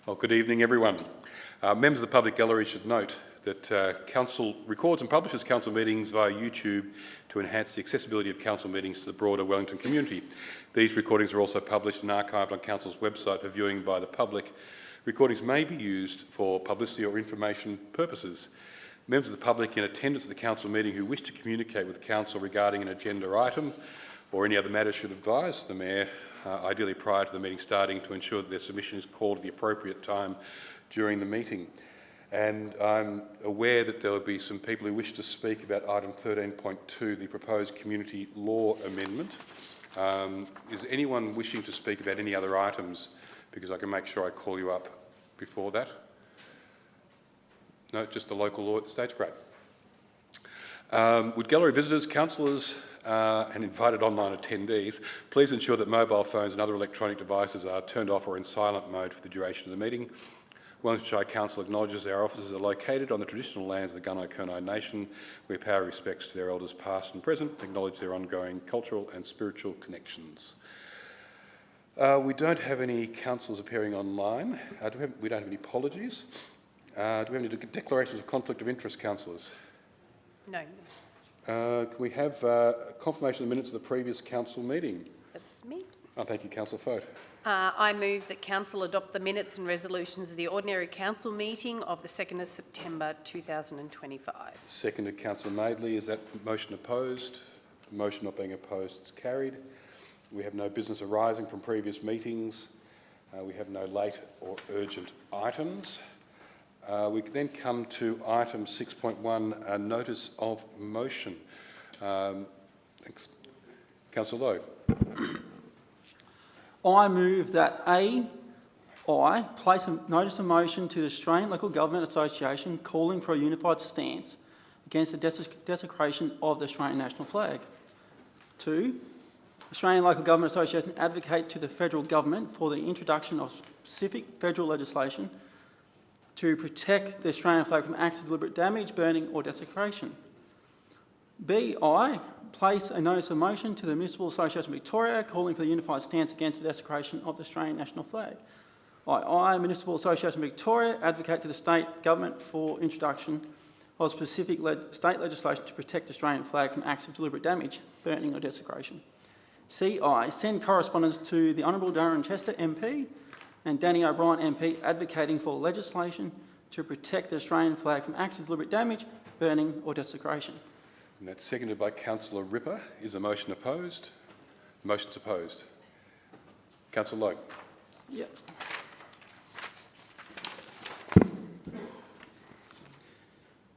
Well, good evening, everyone. Members of the public gallery should note that Council records and publishes Council meetings via YouTube to enhance the accessibility of Council meetings to the broader Wellington community. These recordings are also published and archived on Council's website for viewing by the public. Recordings may be used for publicity or information purposes. Members of the public in attendance at the Council meeting who wish to communicate with the Council regarding an agenda item or any other matter should advise the Mayor, ideally prior to the meeting starting, to ensure that their submission is called at the appropriate time during the meeting. And I'm aware that there will be some people who wish to speak about item 13.2, the proposed community law amendment. Is anyone wishing to speak about any other items? Because I can make sure I call you up before that. No, just the local law at the stage. Great. Would gallery visitors, councillors and invited online attendees please ensure that mobile phones and other electronic devices are turned off or in silent mode for the duration of the meeting. Wellington Shire Council acknowledges our offices are located on the traditional lands of the Gunai-Kurnai Nation. We pay our respects to their elders past and present, acknowledge their ongoing cultural and spiritual connections. We don't have any councillors appearing online. We don't have any apologies. Do we have any declarations of conflict of interest, councillors? No. Can we have confirmation of the minutes of the previous council meeting? That's me. Oh, thank you, Councillor Fote. I move that Council adopt the minutes and resolutions of the ordinary council meeting of the 2nd of September 2025. Seconded, Councillor Madeley. Is that motion opposed? The motion not being opposed is carried. We have no business arising from previous meetings. We have no late or urgent items. We can then come to item 6.1, notice of motion. Thanks. Councillor Lowe. I move that I place a notice of motion to the Australian Local Government Association calling for a unified stance against the desecration of the Australian national flag. 2, Australian Local Government Association advocate to the federal government for the introduction of specific federal legislation to protect the Australian flag from acts of deliberate damage, burning or desecration. B, I place a notice of motion to the Municipal Association of Victoria calling for the unified stance against the desecration of the Australian national flag. I, Municipal Association of Victoria, advocate to the state government for introduction of specific state legislation to protect the Australian flag from acts of deliberate damage, burning or desecration. C, I send correspondence to the Honourable Darren Chester MP and Danny O'Brien MP advocating for legislation to protect the Australian flag from acts of deliberate damage, burning or desecration. And that's seconded by Councillor Ripper. Is the motion opposed? The motion's opposed. Councillor Lowe. Yep.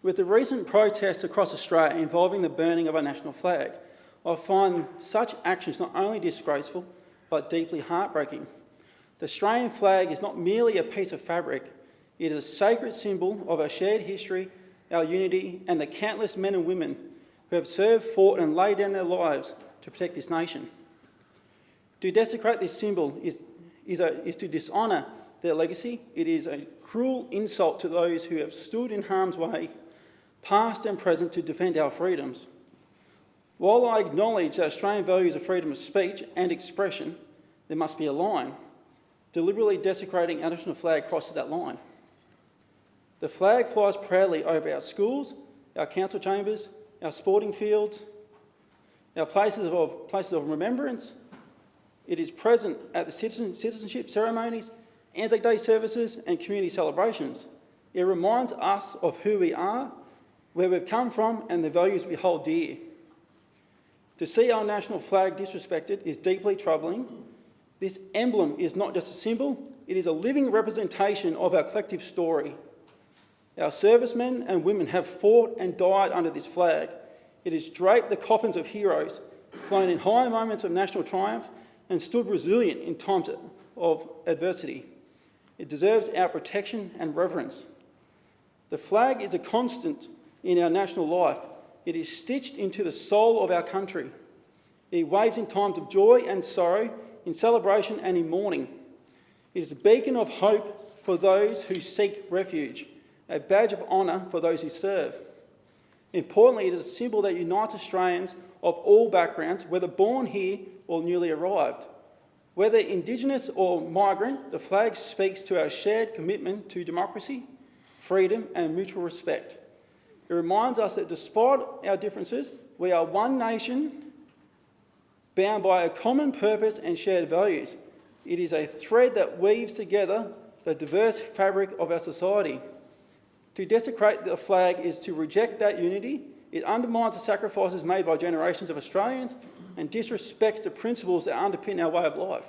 With the recent protests across Australia involving the burning of our national flag, I find such actions not only disgraceful but deeply heartbreaking. The Australian flag is not merely a piece of fabric, it is a sacred symbol of our shared history, our unity and the countless men and women who have served, fought and laid down their lives to protect this nation. To desecrate this symbol is to dishonour their legacy. It is a cruel insult to those who have stood in harm's way, past and present, to defend our freedoms. While I acknowledge that Australian values of freedom of speech and expression, there must be a line. Deliberately desecrating our national flag crosses that line. The flag flies proudly over our schools, our council chambers, our sporting fields, our places of remembrance. It is present at the citizenship ceremonies, Anzac Day services and community celebrations. It reminds us of who we are, where we've come from and the values we hold dear. To see our national flag disrespected is deeply troubling. This emblem is not just a symbol, it is a living representation of our collective story. Our servicemen and women have fought and died under this flag. It has draped the coffins of heroes, flown in high moments of national triumph and stood resilient in times of adversity. It deserves our protection and reverence. The flag is a constant in our national life. It is stitched into the soul of our country. It waves in times of joy and sorrow, in celebration and in mourning. It is a beacon of hope for those who seek refuge, a badge of honour for those who serve. Importantly, it is a symbol that unites Australians of all backgrounds, whether born here or newly arrived. Whether Indigenous or migrant, the flag speaks to our shared commitment to democracy, freedom and mutual respect. It reminds us that despite our differences, we are one nation bound by a common purpose and shared values. It is a thread that weaves together the diverse fabric of our society. To desecrate the flag is to reject that unity. It undermines the sacrifices made by generations of Australians and disrespects the principles that underpin our way of life.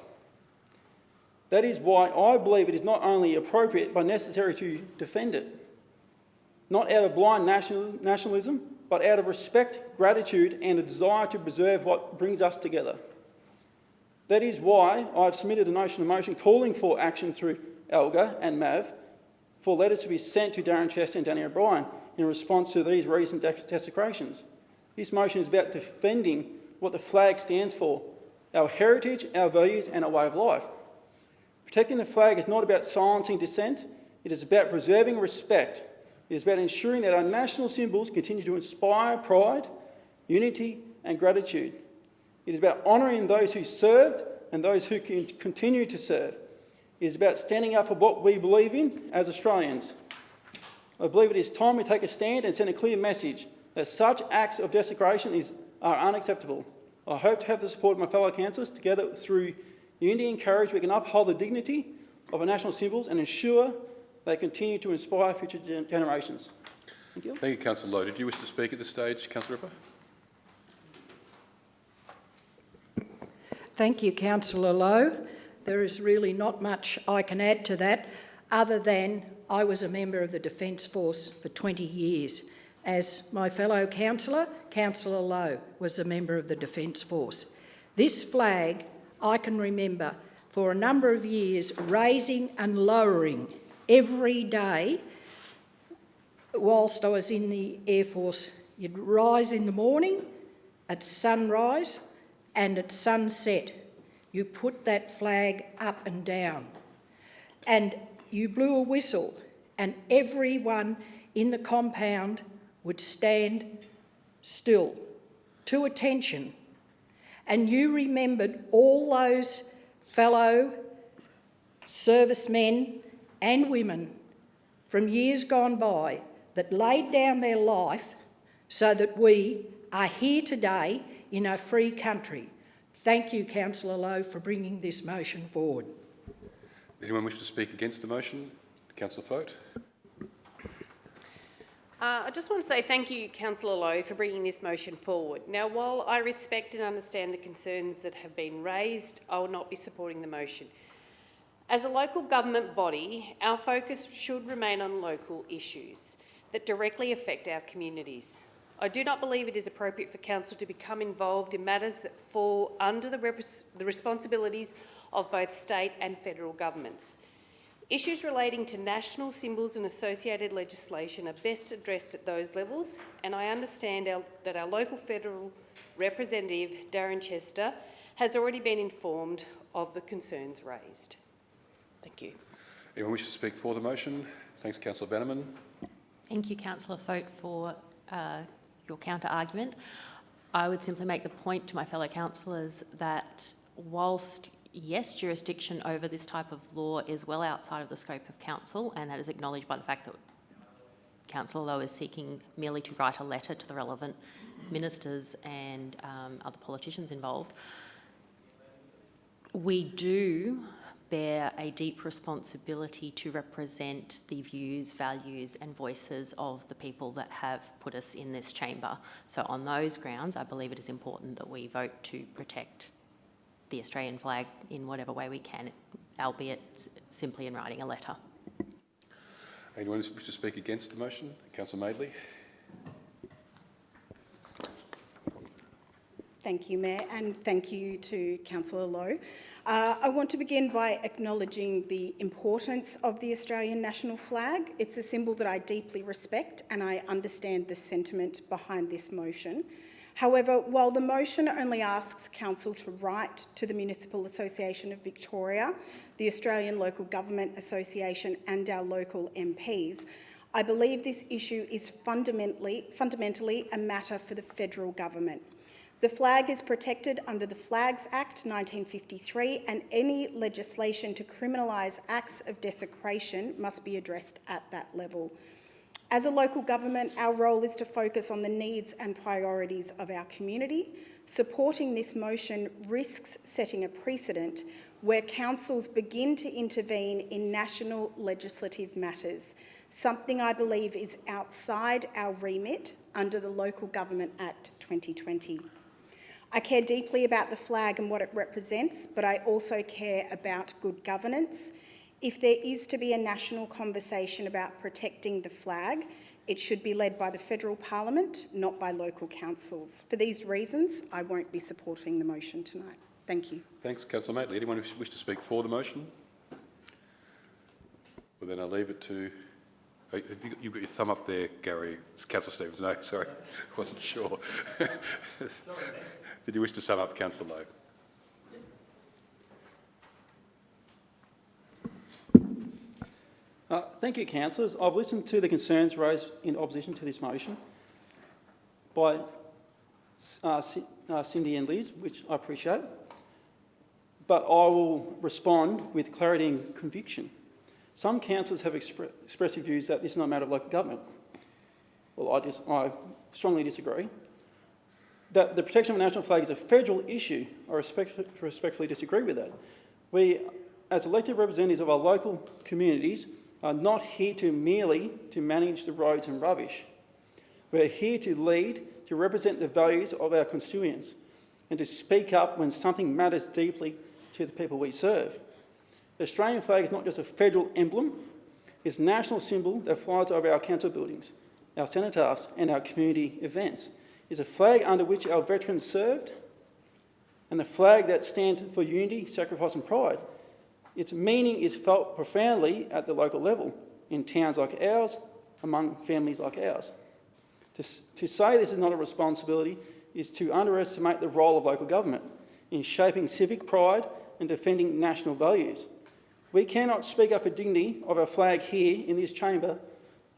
That is why I believe it is not only appropriate but necessary to defend it, not out of blind nationalism, but out of respect, gratitude and a desire to preserve what brings us together. That is why I've submitted a motion calling for action through ALGA and MAV for letters to be sent to Darren Chester and Danny O'Brien in response to these recent desecrations. This motion is about defending what the flag stands for, our heritage, our values and our way of life. Protecting the flag is not about silencing dissent, it is about preserving respect. It is about ensuring that our national symbols continue to inspire pride, unity and gratitude. It is about honouring those who served and those who can continue to serve. It is about standing up for what we believe in as Australians. I believe it is time we take a stand and send a clear message that such acts of desecration are unacceptable. I hope to have the support of my fellow councillors. Together through unity and courage we can uphold the dignity of our national symbols and ensure they continue to inspire future generations. Thank you. Thank you, Councillor Lowe. Did you wish to speak at this stage, Councillor Ripper? Thank you, Councillor Lowe. There is really not much I can add to that other than I was a member of the Defence Force for 20 years. As my fellow councillor, Councillor Lowe, was a member of the Defence Force. This flag I can remember for a number of years raising and lowering every day whilst I was in the Air Force. You'd rise in the morning, at sunrise and at sunset. You put that flag up and down and you blew a whistle and everyone in the compound would stand still to attention. And you remembered all those fellow servicemen and women from years gone by that laid down their life so that we are here today in a free country. Thank you, Councillor Lowe, for bringing this motion forward. Anyone wish to speak against the motion? Councillor Float. I just want to say thank you, Councillor Lowe, for bringing this motion forward. Now, while I respect and understand the concerns that have been raised, I will not be supporting the motion. As a local government body, our focus should remain on local issues that directly affect our communities. I do not believe it is appropriate for Council to become involved in matters that fall under the responsibilities of both state and federal governments. Issues relating to national symbols and associated legislation are best addressed at those levels, and I understand that our local federal representative, Darren Chester, has already been informed of the concerns raised. Thank you. Anyone wish to speak for the motion? Thanks, Councillor Bannerman. Thank you, Councillor Foat, for your counter-argument. I would simply make the point to my fellow councillors that whilst, yes, jurisdiction over this type of law is well outside of the scope of council, and that is acknowledged by the fact that Councillor Lowe is seeking merely to write a letter to the relevant ministers and other politicians involved, we do bear a deep responsibility to represent the views, values and voices of the people that have put us in this chamber. So on those grounds, I believe it is important that we vote to protect the Australian flag in whatever way we can, albeit simply in writing a letter. Anyone wish to speak against the motion? Councillor Madeley. Thank you, Mayor, and thank you to Councillor Lowe. I want to begin by acknowledging the importance of the Australian national flag. It's a symbol that I deeply respect, and I understand the sentiment behind this motion. However, while the motion only asks Council to write to the Municipal Association of Victoria, the Australian Local Government Association and our local MPs, I believe this issue is fundamentally a matter for the federal government. The flag is protected under the Flags Act 1953, and any legislation to criminalise acts of desecration must be addressed at that level. As a local government, our role is to focus on the needs and priorities of our community. Supporting this motion risks setting a precedent where councils begin to intervene in national legislative matters, something I believe is outside our remit under the Local Government Act 2020. I care deeply about the flag and what it represents, but I also care about good governance. If there is to be a national conversation about protecting the flag, it should be led by the Federal Parliament, not by local councils. For these reasons, I won't be supporting the motion tonight. Thank you. Thanks, Councillor Matley. Anyone who wish to speak for the motion? Well, then I'll leave it to... You've got your thumb up there, Gary. Councillor Stevens. No, sorry. Wasn't sure. Did you wish to sum up, Councillor Lowe? Thank you, councillors. I've listened to the concerns raised in opposition to this motion by Cindy and Liz, which I appreciate, but I will respond with clarity and conviction. Some councillors have expressed views that this is not a matter of local government. Well, I strongly disagree. That the protection of a national flag is a federal issue, I respectfully disagree with that. We, as elected representatives of our local communities, are not here to merely to manage the roads and rubbish. We're here to lead, to represent the values of our constituents and to speak up when something matters deeply to the people we serve. The Australian flag is not just a federal emblem, it's a national symbol that flies over our council buildings, our cenotaphs and our community events. It's a flag under which our veterans served and the flag that stands for unity, sacrifice and pride. Its meaning is felt profoundly at the local level, in towns like ours, among families like ours. To say this is not a responsibility is to underestimate the role of local government in shaping civic pride and defending national values. We cannot speak up for dignity of our flag here in this chamber,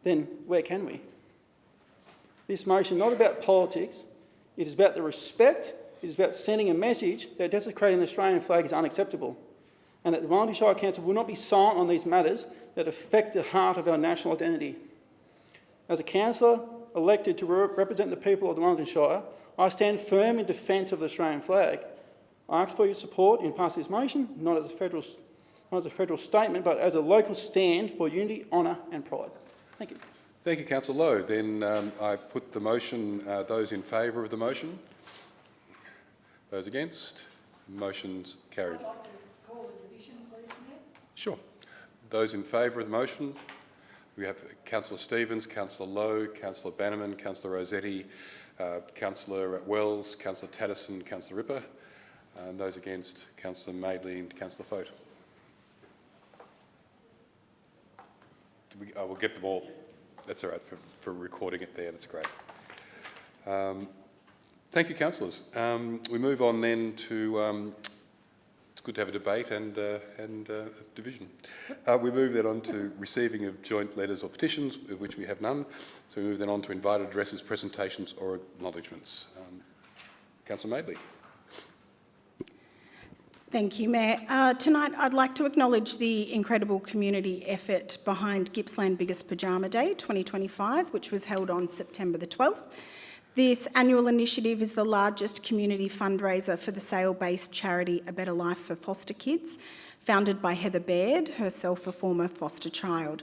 then where can we? This motion is not about politics, it is about the respect, it is about sending a message that desecrating the Australian flag is unacceptable, and that the Wellington Shire Council will not be silent on these matters that affect the heart of our national identity. As a councillor elected to represent the people of the Wellington Shire, I stand firm in defence of the Australian flag. I ask for your support in passing this motion, not as a federal statement, but as a local stand for unity, honour and pride. Thank you. Thank you, Councillor Lowe. Then I put the motion, those in favour of the motion? Those against? Motion's carried. I'd like to call the division, please, Mayor. Sure. Those in favour of the motion? We have Councillor Stevens, Councillor Lowe, Councillor Bannerman, Councillor Rossetti, Councillor Wells, Councillor Taddison, Councillor Ripper, and those against, Councillor Madeley and Councillor Fote. We'll get them all. That's all right for recording it there. That's great. Thank you, councillors. We move on then to. It's good to have a debate and division. We move then on to receiving of joint letters or petitions, of which we have none. So we move then on to invited addresses, presentations, or acknowledgements. Councillor Madeley. Thank you, Mayor. Tonight I'd like to acknowledge the incredible community effort behind Gippsland Biggest Pyjama Day 2025, which was held on September the 12th. This annual initiative is the largest community fundraiser for the sale-based charity A Better Life for Foster Kids, founded by Heather Baird, herself a former foster child.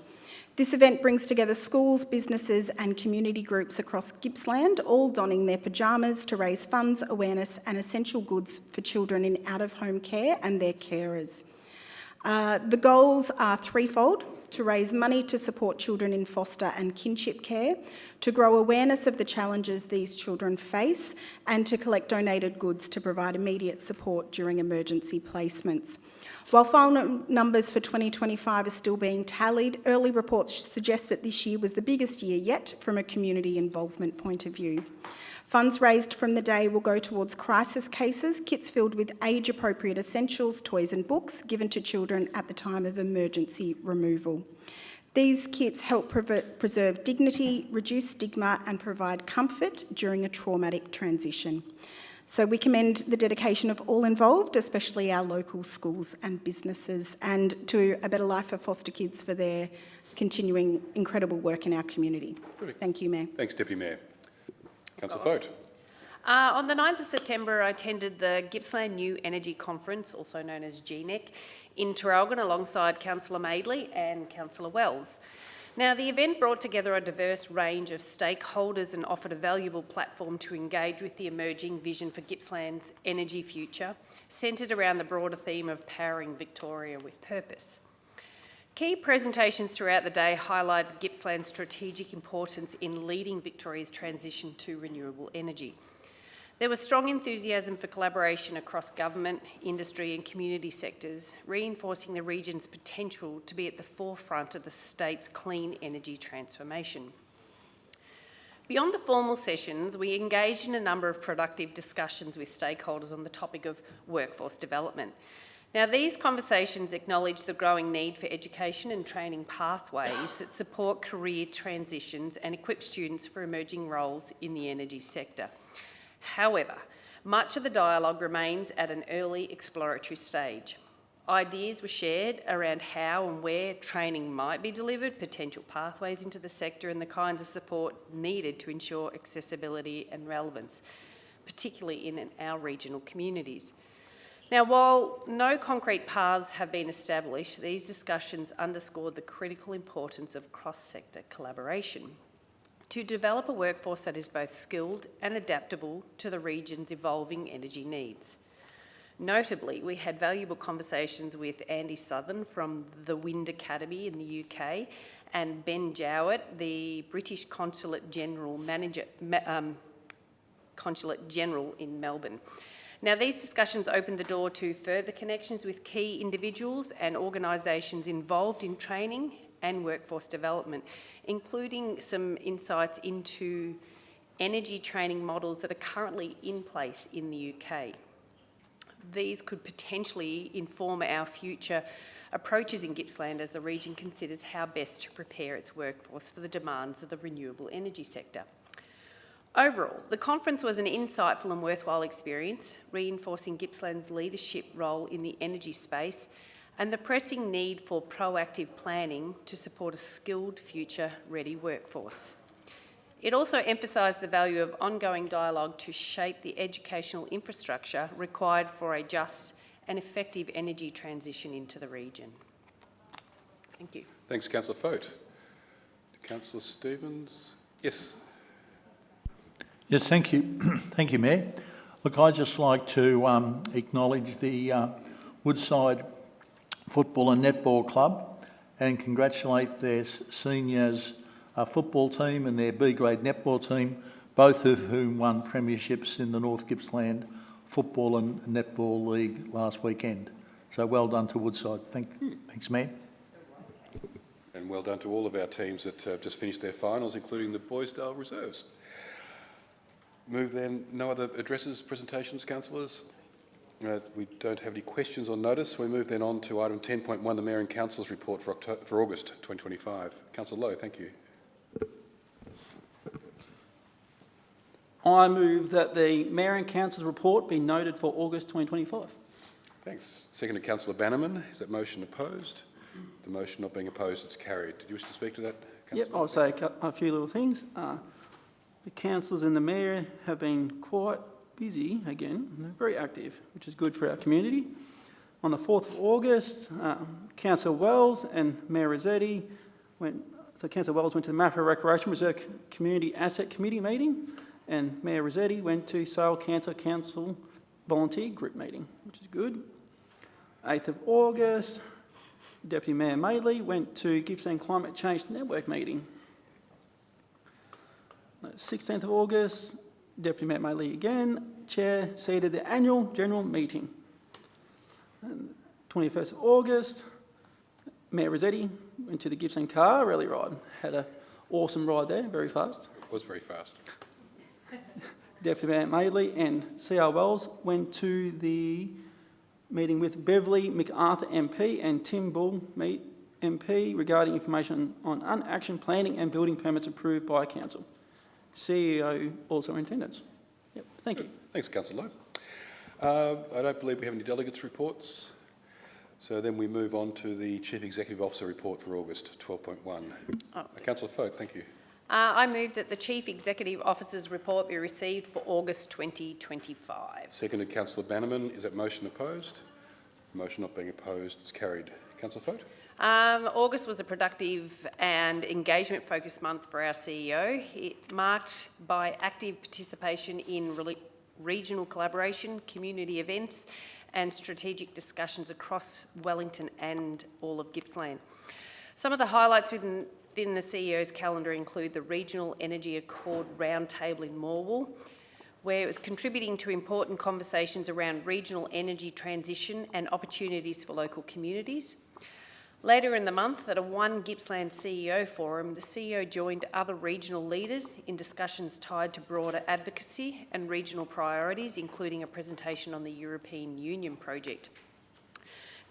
This event brings together schools, businesses and community groups across Gippsland, all donning their pyjamas to raise funds, awareness and essential goods for children in out-of-home care and their carers. The goals are threefold: to raise money to support children in foster and kinship care, to grow awareness of the challenges these children face, and to collect donated goods to provide immediate support during emergency placements. While final numbers for 2025 are still being tallied, early reports suggest that this year was the biggest year yet from a community involvement point of view. Funds raised from the day will go towards crisis cases, kits filled with age-appropriate essentials, toys and books given to children at the time of emergency removal. These kits help preserve dignity, reduce stigma and provide comfort during a traumatic transition. So we commend the dedication of all involved, especially our local schools and businesses, and to A Better Life for Foster Kids for their continuing incredible work in our community. Perfect. Thank you, Mayor. Thanks, Deputy Mayor. Councillor Foat. On the 9th of September, I attended the Gippsland New Energy Conference, also known as GNEC, in Traralgon alongside Councillor Madeley and Councillor Wells. Now, the event brought together a diverse range of stakeholders and offered a valuable platform to engage with the emerging vision for Gippsland's energy future, centred around the broader theme of powering Victoria with purpose. Key presentations throughout the day highlighted Gippsland's strategic importance in leading Victoria's transition to renewable energy. There was strong enthusiasm for collaboration across government, industry and community sectors, reinforcing the region's potential to be at the forefront of the state's clean energy transformation. Beyond the formal sessions, we engaged in a number of productive discussions with stakeholders on the topic of workforce development. Now, these conversations acknowledge the growing need for education and training pathways that support career transitions and equip students for emerging roles in the energy sector. However, much of the dialogue remains at an early exploratory stage. Ideas were shared around how and where training might be delivered, potential pathways into the sector and the kinds of support needed to ensure accessibility and relevance, particularly in our regional communities. Now, while no concrete paths have been established, these discussions underscored the critical importance of cross-sector collaboration to develop a workforce that is both skilled and adaptable to the region's evolving energy needs. Notably, we had valuable conversations with Andy Southern from the Wind Academy in the UK and Ben Jowett, the British Consulate General in Melbourne. Now, these discussions opened the door to further connections with key individuals and organisations involved in training and workforce development, including some insights into energy training models that are currently in place in the UK. These could potentially inform our future approaches in Gippsland as the region considers how best to prepare its workforce for the demands of the renewable energy sector. Overall, the conference was an insightful and worthwhile experience, reinforcing Gippsland's leadership role in the energy space and the pressing need for proactive planning to support a skilled, future-ready workforce. It also emphasised the value of ongoing dialogue to shape the educational infrastructure required for a just and effective energy transition into the region. Thank you. Thanks, Councillor Foat. Councillor Stevens. Yes. Yes, thank you. Thank you, Mayor. Look, I'd just like to acknowledge the Woodside Football and Netball Club and congratulate their seniors football team and their B-grade netball team, both of whom won premierships in the North Gippsland Football and Netball League last weekend. So well done to Woodside. Thanks, Mayor. And well done to all of our teams that have just finished their finals, including the Boysdale Reserves. Move then, no other addresses, presentations, councillors? We don't have any questions on notice. We move then on to item 10.1, the Mayor and Councillors Report for August 2025. Councillor Lowe, thank you. I move that the Mayor and Councillors Report be noted for August 2025. Thanks. Seconded, Councillor Bannerman. Is that motion opposed? The motion not being opposed, it's carried. Did you wish to speak to that, Councillor? Yep, I'll say a few little things. The councillors and the Mayor have been quite busy again, and they're very active, which is good for our community. On the 4th of August, Councillor Wells and Mayor Rossetti Councillor Wells went to the Mappa Recreation Reserve Community Asset Committee meeting, and Mayor Rossetti went to Sale Cancer Council Volunteer Group meeting, which is good. 8th of August, Deputy Mayor Madeley went to Gippsland Climate Change Network meeting. 16th of August, Deputy Mayor Madeley again, Chair, seated the annual general meeting. And 21st of August, Mayor Rossetti went to the Gippsland car rally ride. Had an awesome ride there, very fast. It was very fast. Deputy Mayor Madeley and C.R. Wells went to the meeting with Beverley MacArthur MP and Tim Bull MP regarding information on unaction planning and building permits approved by Council. CEO also in attendance. Yep, thank you. Thanks, Councillor Lowe. I don't believe we have any delegates' reports. So then we move on to the Chief Executive Officer report for August 12.1. Councillor Foat, thank you. I move that the Chief Executive Officer's report be received for August 2025. Seconded, Councillor Bannerman. Is that motion opposed? Motion not being opposed is carried. Councillor Foat? August was a productive and engagement-focused month for our CEO. It marked by active participation in regional collaboration, community events and strategic discussions across Wellington and all of Gippsland. Some of the highlights within the CEO's calendar include the Regional Energy Accord Roundtable in Morwell, where it was contributing to important conversations around regional energy transition and opportunities for local communities. Later in the month, at a One Gippsland CEO forum, the CEO joined other regional leaders in discussions tied to broader advocacy and regional priorities, including a presentation on the European Union project.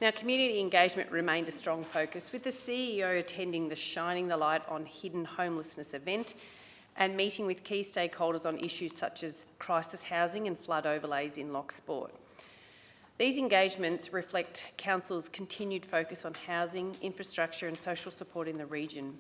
Now, community engagement remained a strong focus, with the CEO attending the Shining the Light on Hidden Homelessness event and meeting with key stakeholders on issues such as crisis housing and flood overlays in Locksport. These engagements reflect Council's continued focus on housing, infrastructure and social support in the region.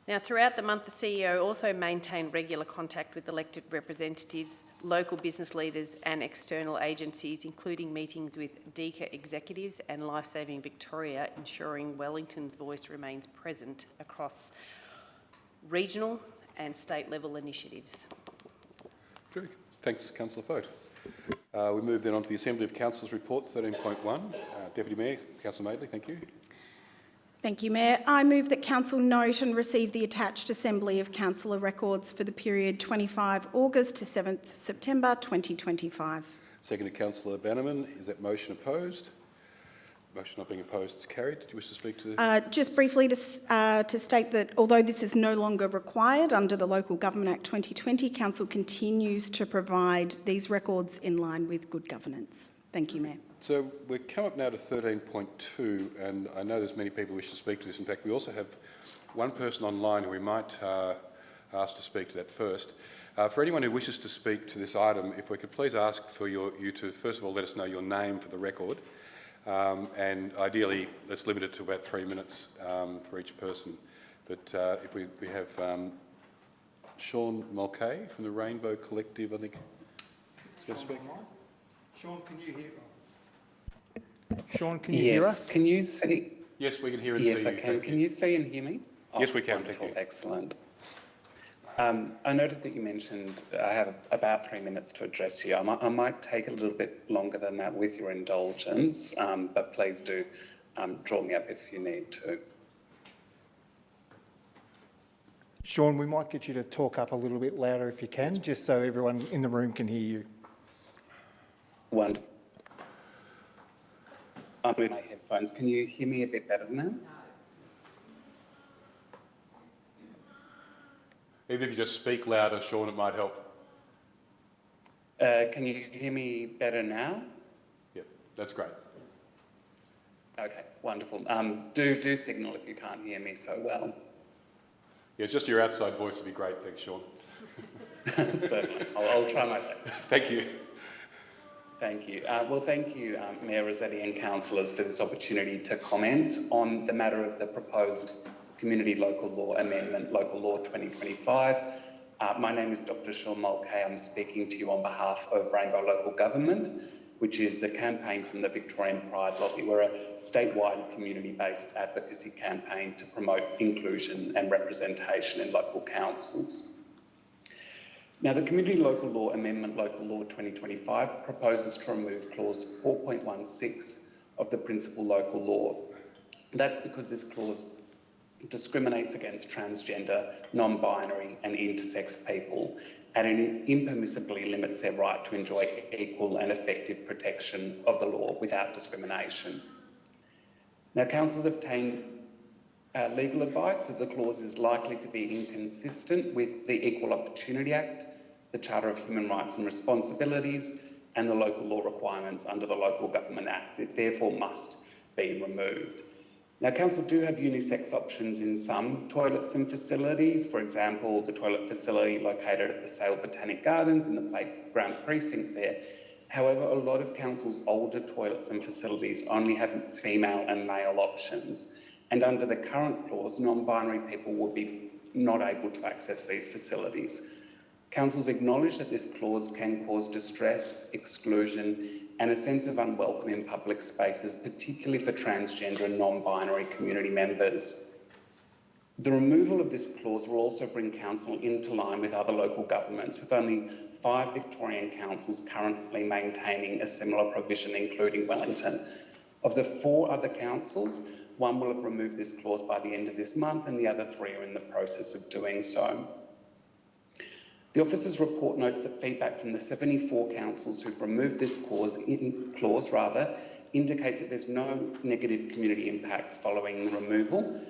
Now, throughout the month, the CEO also maintained regular contact with elected representatives, local business leaders and external agencies, including meetings with DECA executives and Lifesaving Victoria, ensuring Wellington's voice remains present across regional and state-level initiatives. Terrific. Thanks, Councillor Foat. We move then on to the Assembly of Councillors Report 13.1. Deputy Mayor, Councillor Madeley, thank you. Thank you, Mayor. I move that Council note and receive the attached Assembly of Councillor records for the period 25 August to 7th September 2025. Seconded, Councillor Bannerman. Is that motion opposed? Motion not being opposed is carried. Do you wish to speak to... Just briefly to state that although this is no longer required under the Local Government Act 2020, Council continues to provide these records in line with good governance. Thank you, Mayor. So we're come up now to 13.2, and I know there's many people who wish to speak to this. In fact, we also have one person online who we might ask to speak to that first. For anyone who wishes to speak to this item, if we could please ask for you to first of all let us know your name for the record, and ideally let's limit it to about 3 minutes for each person. But if we have Sean Mulcahy from the Rainbow Collective, I think. Going to speak? Sean, can you hear? Sean, can you hear us? Can you see? Yes, we can hear and see you. Yes, I can. Can you see and hear me? Yes, we can. Wonderful. Thank you. Excellent. I noted that you mentioned I have about 3 minutes to address you. I might take a little bit longer than that with your indulgence, but please do draw me up if you need to. Sean, we might get you to talk up a little bit louder if you can, just so everyone in the room can hear you. Wonderful. I'm with my headphones. Can you hear me a bit better now? Even if you just speak louder, Sean, it might help. Can you hear me better now? Yep, that's great. Okay, wonderful. Do signal if you can't hear me so well. Yeah, just your outside voice would be great. Thanks, Sean. Certainly. I'll try my best. Thank you. Thank you. Well, thank you, Mayor Rossetti and councillors, for this opportunity to comment on the matter of the proposed Community Local Law Amendment, Local Law 2025. My name is Dr. Sean Mulcahy. I'm speaking to you on behalf of Rainbow Local Government, which is a campaign from the Victorian Pride Lobby. We're a statewide community-based advocacy campaign to promote inclusion and representation in local councils. Now, the Community Local Law Amendment, Local Law 2025, proposes to remove clause 4.16 of the principal local law. That's because this clause discriminates against transgender, non-binary and intersex people, and it impermissibly limits their right to enjoy equal and effective protection of the law without discrimination. Now, councils obtained legal advice that the clause is likely to be inconsistent with the Equal Opportunity Act, the Charter of Human Rights and Responsibilities, and the local law requirements under the Local Government Act. It therefore must be removed. Now, council do have unisex options in some toilets and facilities. For example, the toilet facility located at the Sale Botanic Gardens in the playground precinct there However, a lot of councils' older toilets and facilities only have female and male options, and under the current clause, non-binary people will be not able to access these facilities. Councils acknowledge that this clause can cause distress, exclusion, and a sense of unwelcome in public spaces, particularly for transgender and non-binary community members. The removal of this clause will also bring council into line with other local governments, with only 5 Victorian councils currently maintaining a similar provision, including Wellington. Of the 4 other councils, 1 will have removed this clause by the end of this month, and the other 3 are in the process of doing so. The officer's report notes that feedback from the 74 councils who've removed this clause indicates that there's no negative community impacts following the removal,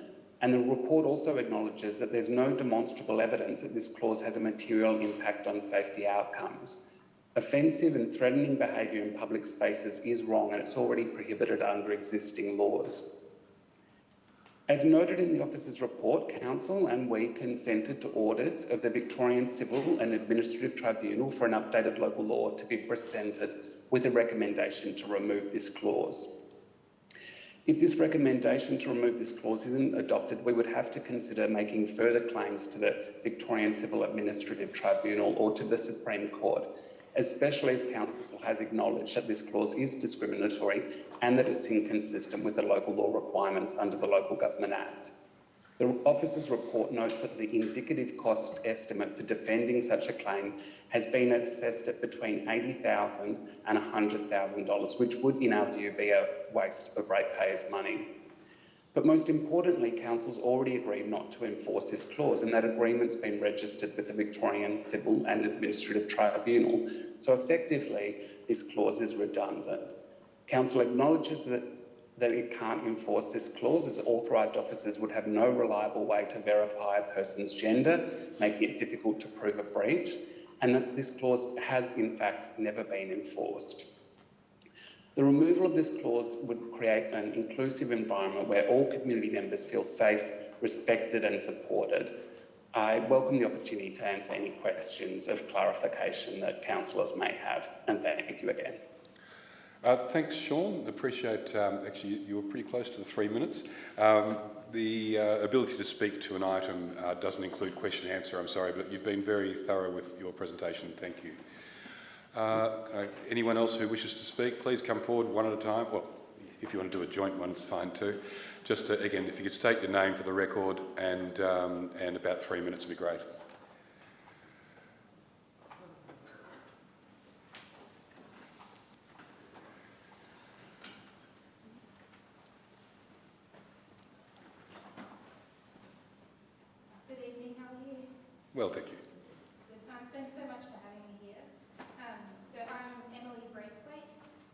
and the report also acknowledges that there's no demonstrable evidence that this clause has a material impact on safety outcomes. Offensive and threatening behaviour in public spaces is wrong, and it's already prohibited under existing laws. As noted in the officer's report, Council and we consented to orders of the Victorian Civil and Administrative Tribunal for an updated local law to be presented with a recommendation to remove this clause. If this recommendation to remove this clause isn't adopted, we would have to consider making further claims to the Victorian Civil Administrative Tribunal or to the Supreme Court, especially as Council has acknowledged that this clause is discriminatory and that it's inconsistent with the local law requirements under the Local Government Act. The officer's report notes that the indicative cost estimate for defending such a claim has been assessed at between $80,000 and $100,000, which would, in our view, be a waste of ratepayers' money. But most importantly, Council's already agreed not to enforce this clause, and that agreement's been registered with the Victorian Civil and Administrative Tribunal, so effectively this clause is redundant. Council acknowledges that it can't enforce this clause, as authorised officers would have no reliable way to verify a person's gender, making it difficult to prove a breach, and that this clause has in fact never been enforced. The removal of this clause would create an inclusive environment where all community members feel safe, respected and supported. I welcome the opportunity to answer any questions of clarification that councillors may have, and thank you again. Thanks, Sean. Appreciate, actually, you were pretty close to the 3 minutes. The ability to speak to an item doesn't include question and answer, I'm sorry, but you've been very thorough with your presentation. Thank you. Anyone else who wishes to speak, please come forward one at a time. Well, if you want to do a joint one, it's fine too. Just again, if you could state your name for the record and about 3 minutes would be great. Good evening, how are you? Well, thank you. Good. Thanks so much for having me here. So I'm Emily Braithwaite,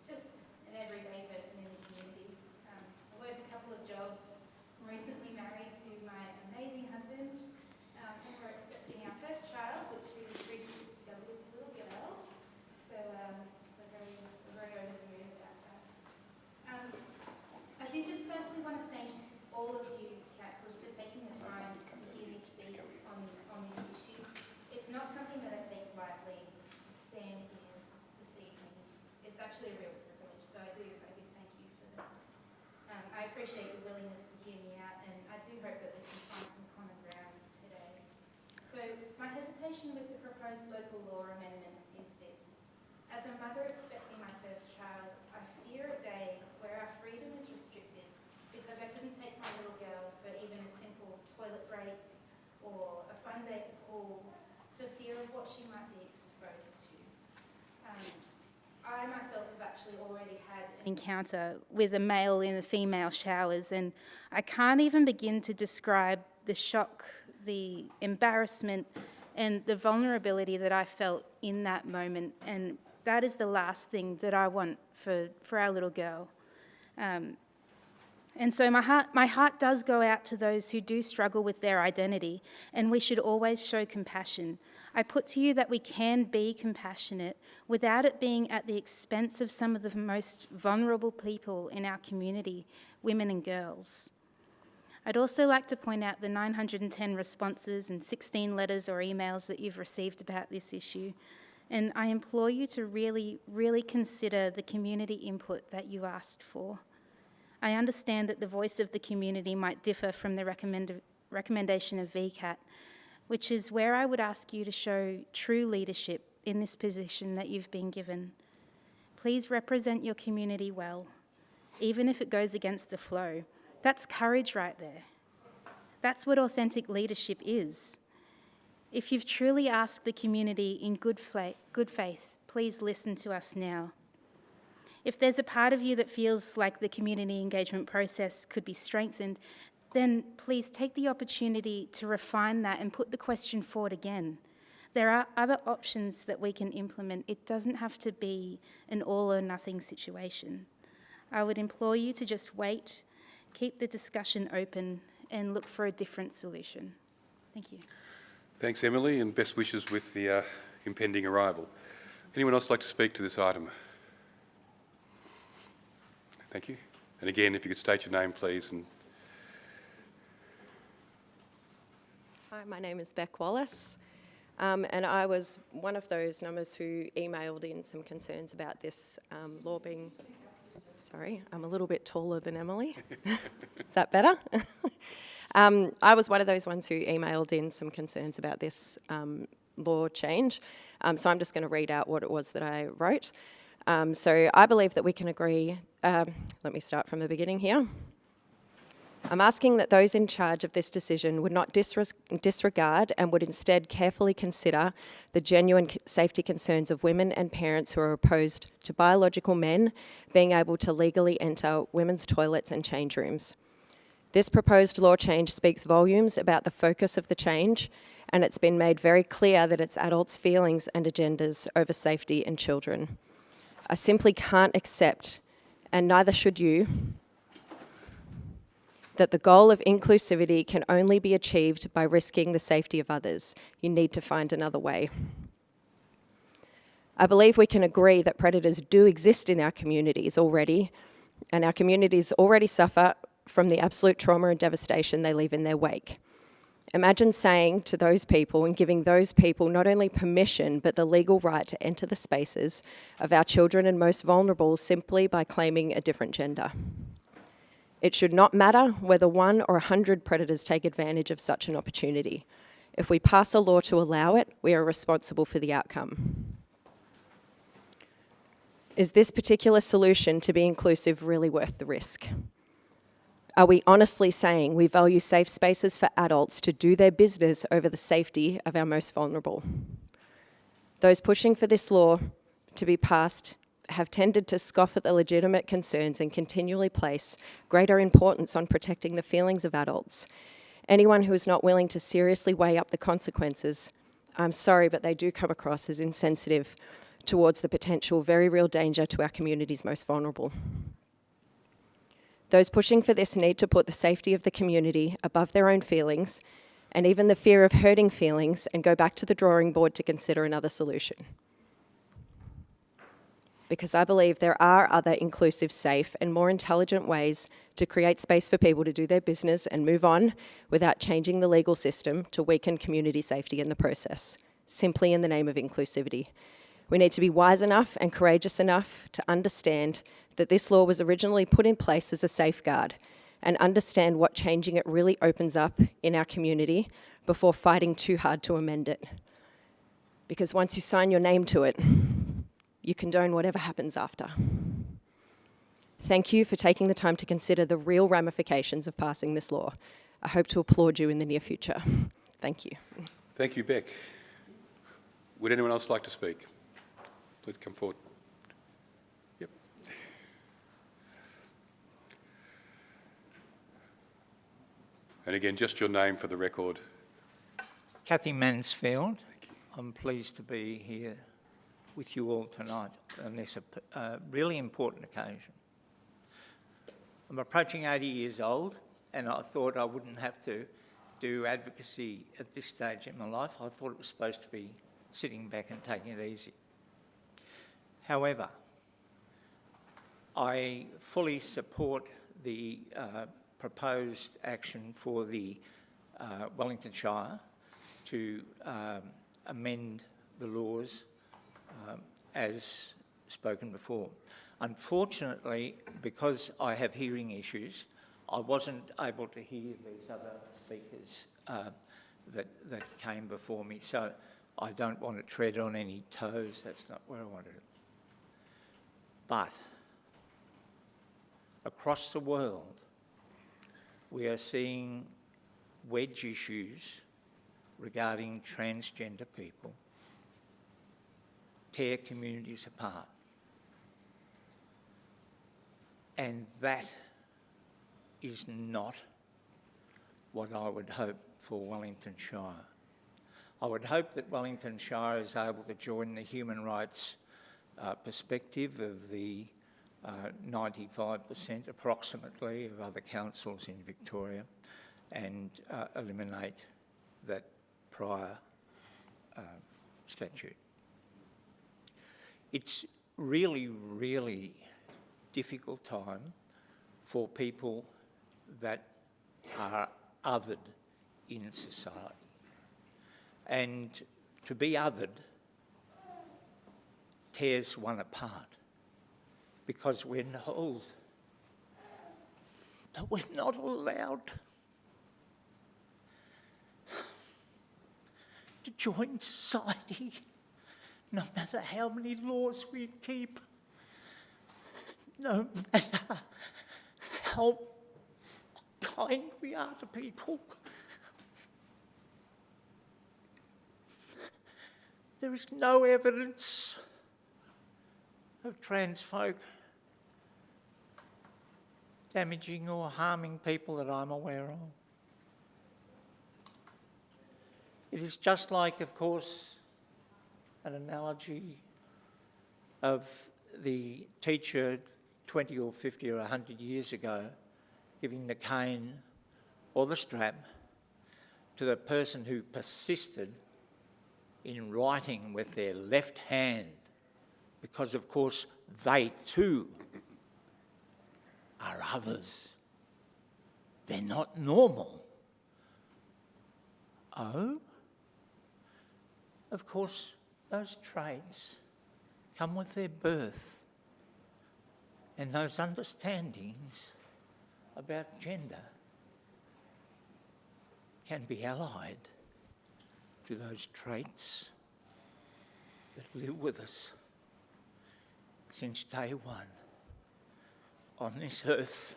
just an everyday person in the community. I work a couple of jobs. I'm recently married to my amazing husband, and we're expecting our first child, which we recently discovered is a little girl. So we're very overjoyed about that. I do just firstly want to thank all of you councillors for taking the time to hear me speak on this issue. It's not something that I take lightly to stand here this evening. It's actually a real privilege, so I do thank you for that. I appreciate your willingness to hear me out, and I do hope that we can find some common ground today. So my hesitation with the proposed local law amendment is this. As a mother expecting my first child, I fear a day where our freedom is restricted because I couldn't take my little girl for even a simple toilet break or a fun day at the pool for fear of what she might be exposed to. I myself have actually already had an encounter with a male in the female showers, and I can't even begin to describe the shock, the embarrassment and the vulnerability that I felt in that moment, and that is the last thing that I want for our little girl. And so my heart does go out to those who do struggle with their identity, and we should always show compassion. I put to you that we can be compassionate without it being at the expense of some of the most vulnerable people in our community, women and girls. I'd also like to point out the 910 responses and 16 letters or emails that you've received about this issue. and I implore you to really, really consider the community input that you asked for. I understand that the voice of the community might differ from the recommendation of VCAT, which is where I would ask you to show true leadership in this position that you've been given. Please represent your community well, even if it goes against the flow. That's courage right there. That's what authentic leadership is. If you've truly asked the community in good faith, please listen to us now. If there's a part of you that feels like the community engagement process could be strengthened, then please take the opportunity to refine that and put the question forward again. There are other options that we can implement. It doesn't have to be an all or nothing situation. I would implore you to just wait, keep the discussion open, and look for a different solution. Thank you. Thanks, Emily, and best wishes with the impending arrival. Anyone else like to speak to this item? Thank you. And again, if you could state your name, please. Hi, my name is Beck Wallace, and I was one of those numbers who emailed in some concerns about this law being... Sorry, I'm a little bit taller than Emily. Is that better? I was one of those ones who emailed in some concerns about this law change, so I'm just going to read out what it was that I wrote. So I believe that we can agree... let me start from the beginning here. I'm asking that those in charge of this decision would not disregard and would instead carefully consider the genuine safety concerns of women and parents who are opposed to biological men being able to legally enter women's toilets and change rooms. This proposed law change speaks volumes about the focus of the change, and it's been made very clear that it's adults' feelings and agendas over safety and children. I simply can't accept, and neither should you, that the goal of inclusivity can only be achieved by risking the safety of others. You need to find another way. I believe we can agree that predators do exist in our communities already, and our communities already suffer from the absolute trauma and devastation they leave in their wake. Imagine saying to those people and giving those people not only permission, but the legal right to enter the spaces of our children and most vulnerable simply by claiming a different gender. It should not matter whether 1 or 100 predators take advantage of such an opportunity. If we pass a law to allow it, we are responsible for the outcome. Is this particular solution to be inclusive really worth the risk? Are we honestly saying we value safe spaces for adults to do their business over the safety of our most vulnerable? Those pushing for this law to be passed have tended to scoff at the legitimate concerns and continually place greater importance on protecting the feelings of adults. Anyone who is not willing to seriously weigh up the consequences, I'm sorry, but they do come across as insensitive towards the potential very real danger to our community's most vulnerable. Those pushing for this need to put the safety of the community above their own feelings and even the fear of hurting feelings and go back to the drawing board to consider another solution. Because I believe there are other inclusive, safe and more intelligent ways to create space for people to do their business and move on without changing the legal system to weaken community safety in the process, simply in the name of inclusivity. We need to be wise enough and courageous enough to understand that this law was originally put in place as a safeguard and understand what changing it really opens up in our community before fighting too hard to amend it. Because once you sign your name to it, you condone whatever happens after. Thank you for taking the time to consider the real ramifications of passing this law. I hope to applaud you in the near future. Thank you. Thank you, Beck. Would anyone else like to speak? Please come forward. Yep. And again, just your name for the record. Kathy Mansfield. I'm pleased to be here with you all tonight on this really important occasion. I'm approaching 80 years old, and I thought I wouldn't have to do advocacy at this stage in my life. I thought it was supposed to be sitting back and taking it easy. However, I fully support the proposed action for the Wellington Shire to amend the laws as spoken before. Unfortunately, because I have hearing issues, I wasn't able to hear these other speakers that came before me, so I don't want to tread on any toes. That's not where I wanted it. But across the world, we are seeing wedge issues regarding transgender people tear communities apart. And that is not what I would hope for Wellington Shire. I would hope that Wellington Shire is able to join the human rights perspective of the 95% approximately of other councils in Victoria and eliminate that prior statute. It's really, really difficult time for people that are othered in society. And to be othered tears one apart because we're told that we're not allowed to join society, no matter how many laws we keep, no matter how kind we are to people. There is no evidence of trans folk damaging or harming people that I'm aware of. It is just like, of course, an analogy of the teacher 20 or 50 or 100 years ago giving the cane or the strap to the person who persisted in writing with their left hand because, of course, they too are others. They're not normal. Oh? Of course, those traits come with their birth, and those understandings about gender can be allied to those traits that live with us since day one on this earth.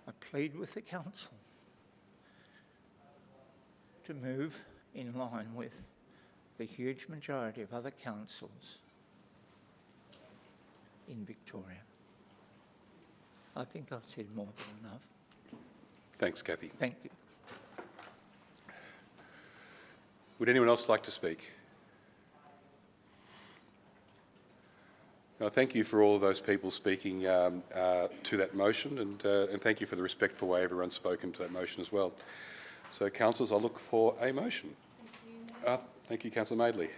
I plead with the Council to move in line with the huge majority of other councils in Victoria. I think I've said more than enough. Thanks, Kathy. Thank you. Would anyone else like to speak? No, thank you for all of those people speaking to that motion, and thank you for the respectful way everyone's spoken to that motion as well. So, councillors, I'll look for a motion. Thank you, Councillor Madeley.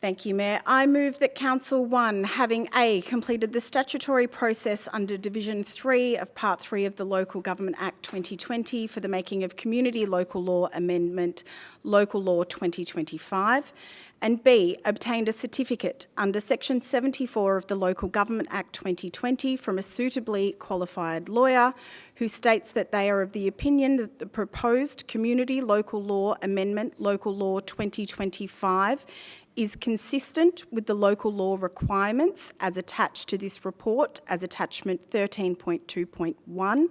Thank you, Mayor. I move that Council 1, having A, completed the statutory process under Division 3 of Part 3 of the Local Government Act 2020 for the making of Community Local Law Amendment Local Law 2025, and B, obtained a certificate under Section 74 of the Local Government Act 2020 from a suitably qualified lawyer who states that they are of the opinion that the proposed Community Local Law Amendment Local Law 2025 is consistent with the local law requirements as attached to this report as attachment 13.2.1,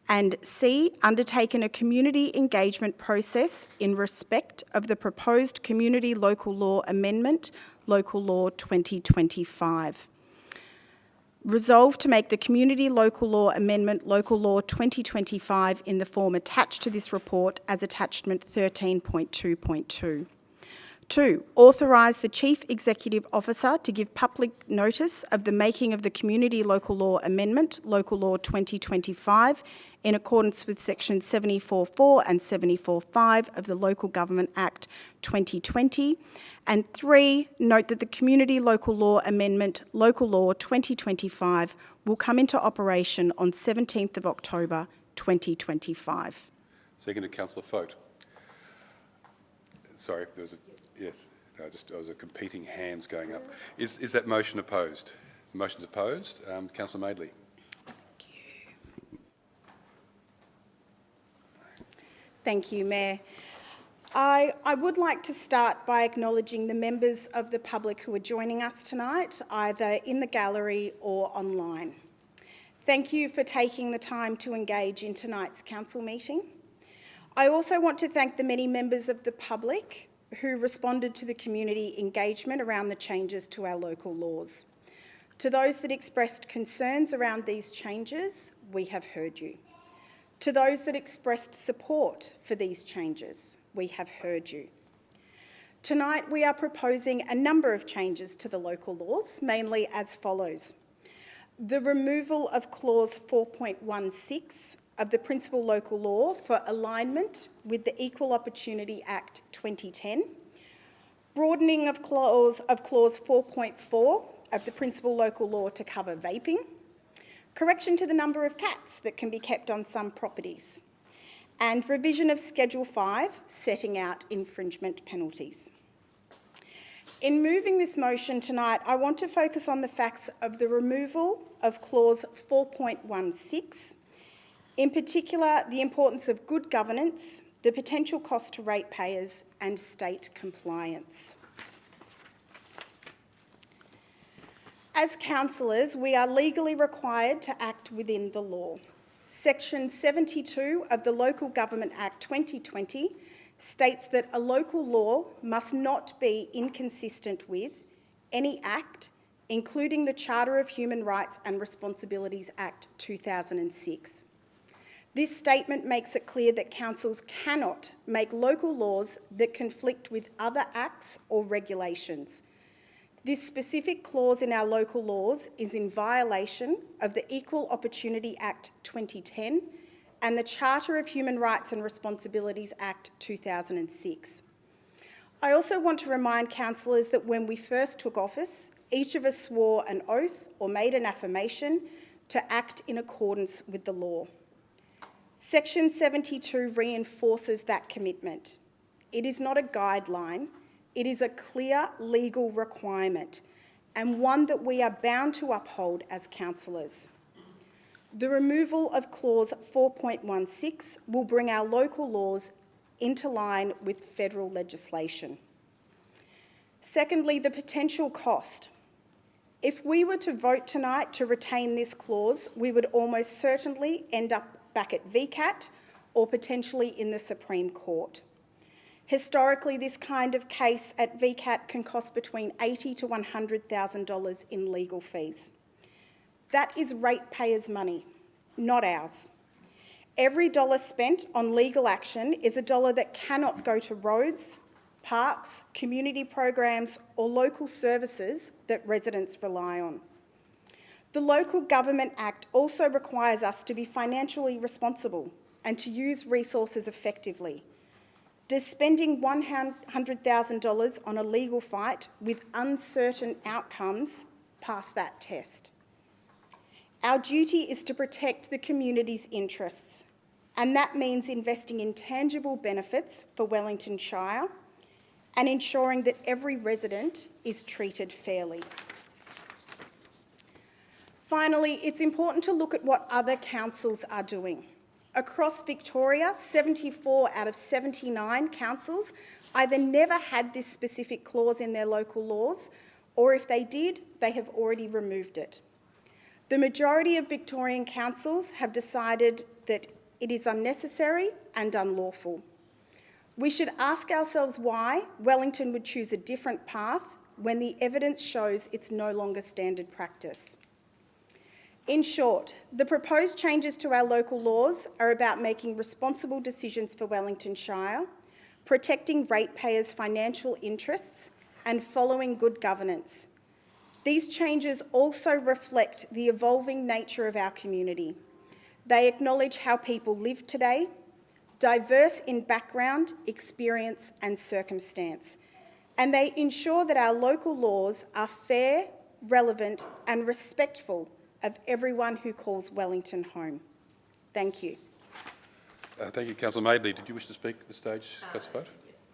and C, undertaken a community engagement process in respect of the proposed Community Local Law Amendment Local Law 2025. Resolved to make the Community Local Law Amendment Local Law 2025 in the form attached to this report as attachment 13.2.2. 2, authorise the Chief Executive Officer to give public notice of the making of the Community Local Law Amendment Local Law 2025 in accordance with Section 74.4 and 74.5 of the Local Government Act 2020. And 3, note that the Community Local Law Amendment Local Law 2025 will come into operation on 17th of October 2025. Seconded, Councillor Fote. Sorry, there was a, yes, no, there was a competing hands going up. Is that motion opposed? The motion's opposed. Councillor Madeley. Thank you, Mayor. I would like to start by acknowledging the members of the public who are joining us tonight, either in the gallery or online. Thank you for taking the time to engage in tonight's council meeting. I also want to thank the many members of the public who responded to the community engagement around the changes to our local laws. To those that expressed concerns around these changes, we have heard you. To those that expressed support for these changes, we have heard you. Tonight, we are proposing a number of changes to the local laws, mainly as follows. The removal of clause 4.16 of the principal local law for alignment with the Equal Opportunity Act 2010, broadening of clause 4.4 of the principal local law to cover vaping, correction to the number of cats that can be kept on some properties, and revision of Schedule 5, setting out infringement penalties. In moving this motion tonight, I want to focus on the facts of the removal of clause 4.16, in particular the importance of good governance, the potential cost to ratepayers, and state compliance. As councillors, we are legally required to act within the law. Section 72 of the Local Government Act 2020 states that a local law must not be inconsistent with any act, including the Charter of Human Rights and Responsibilities Act 2006. This statement makes it clear that councils cannot make local laws that conflict with other acts or regulations. This specific clause in our local laws is in violation of the Equal Opportunity Act 2010 and the Charter of Human Rights and Responsibilities Act 2006. I also want to remind councillors that when we first took office, each of us swore an oath or made an affirmation to act in accordance with the law. Section 72 reinforces that commitment. It is not a guideline. It is a clear legal requirement and one that we are bound to uphold as councillors. The removal of clause 4.16 will bring our local laws into line with federal legislation. Secondly, the potential cost. If we were to vote tonight to retain this clause, we would almost certainly end up back at VCAT or potentially in the Supreme Court. Historically, this kind of case at VCAT can cost between $80,000 to $100,000 in legal fees. That is ratepayers' money, not ours. Every dollar spent on legal action is a dollar that cannot go to roads, parks, community programs, or local services that residents rely on. The Local Government Act also requires us to be financially responsible and to use resources effectively. Does spending $100,000 on a legal fight with uncertain outcomes pass that test? Our duty is to protect the community's interests, and that means investing in tangible benefits for Wellington Shire and ensuring that every resident is treated fairly. Finally, it's important to look at what other councils are doing. Across Victoria, 74 out of 79 councils either never had this specific clause in their local laws, or if they did, they have already removed it. The majority of Victorian councils have decided that it is unnecessary and unlawful. We should ask ourselves why Wellington would choose a different path when the evidence shows it's no longer standard practice. In short, the proposed changes to our local laws are about making responsible decisions for Wellington Shire, protecting ratepayers' financial interests, and following good governance. These changes also reflect the evolving nature of our community. They acknowledge how people live today, diverse in background, experience, and circumstance, and they ensure that our local laws are fair, relevant, and respectful of everyone who calls Wellington home. Thank you. Thank you, Councillor Madeley. Did you wish to speak at this stage, Councillor Vote? Yes.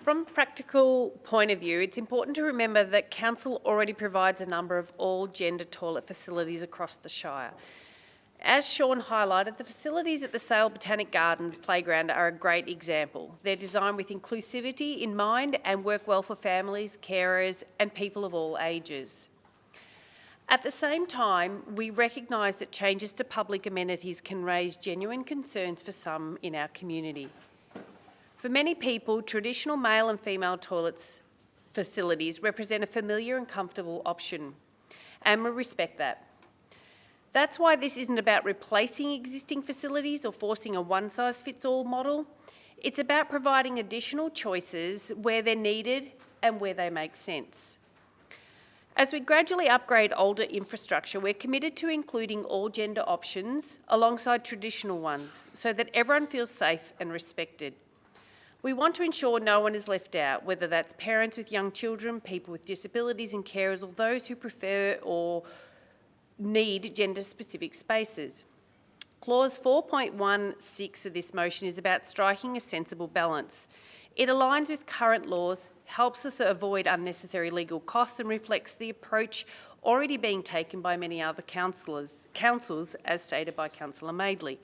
From a practical point of view, it's important to remember that Council already provides a number of all-gender toilet facilities across the Shire. As Sean highlighted, the facilities at the Sale Botanic Gardens playground are a great example. They're designed with inclusivity in mind and work well for families, carers and people of all ages. At the same time, we recognise that changes to public amenities can raise genuine concerns for some in our community. For many people, traditional male and female toilets facilities represent a familiar and comfortable option, and we respect that. That's why this isn't about replacing existing facilities or forcing a one-size-fits-all model. It's about providing additional choices where they're needed and where they make sense. As we gradually upgrade older infrastructure, we're committed to including all gender options alongside traditional ones so that everyone feels safe and respected. We want to ensure no one is left out, whether that's parents with young children, people with disabilities and carers, or those who prefer or need gender-specific spaces. Clause 4.16 of this motion is about striking a sensible balance. It aligns with current laws, helps us avoid unnecessary legal costs and reflects the approach already being taken by many other councils, as stated by Councillor Madeley.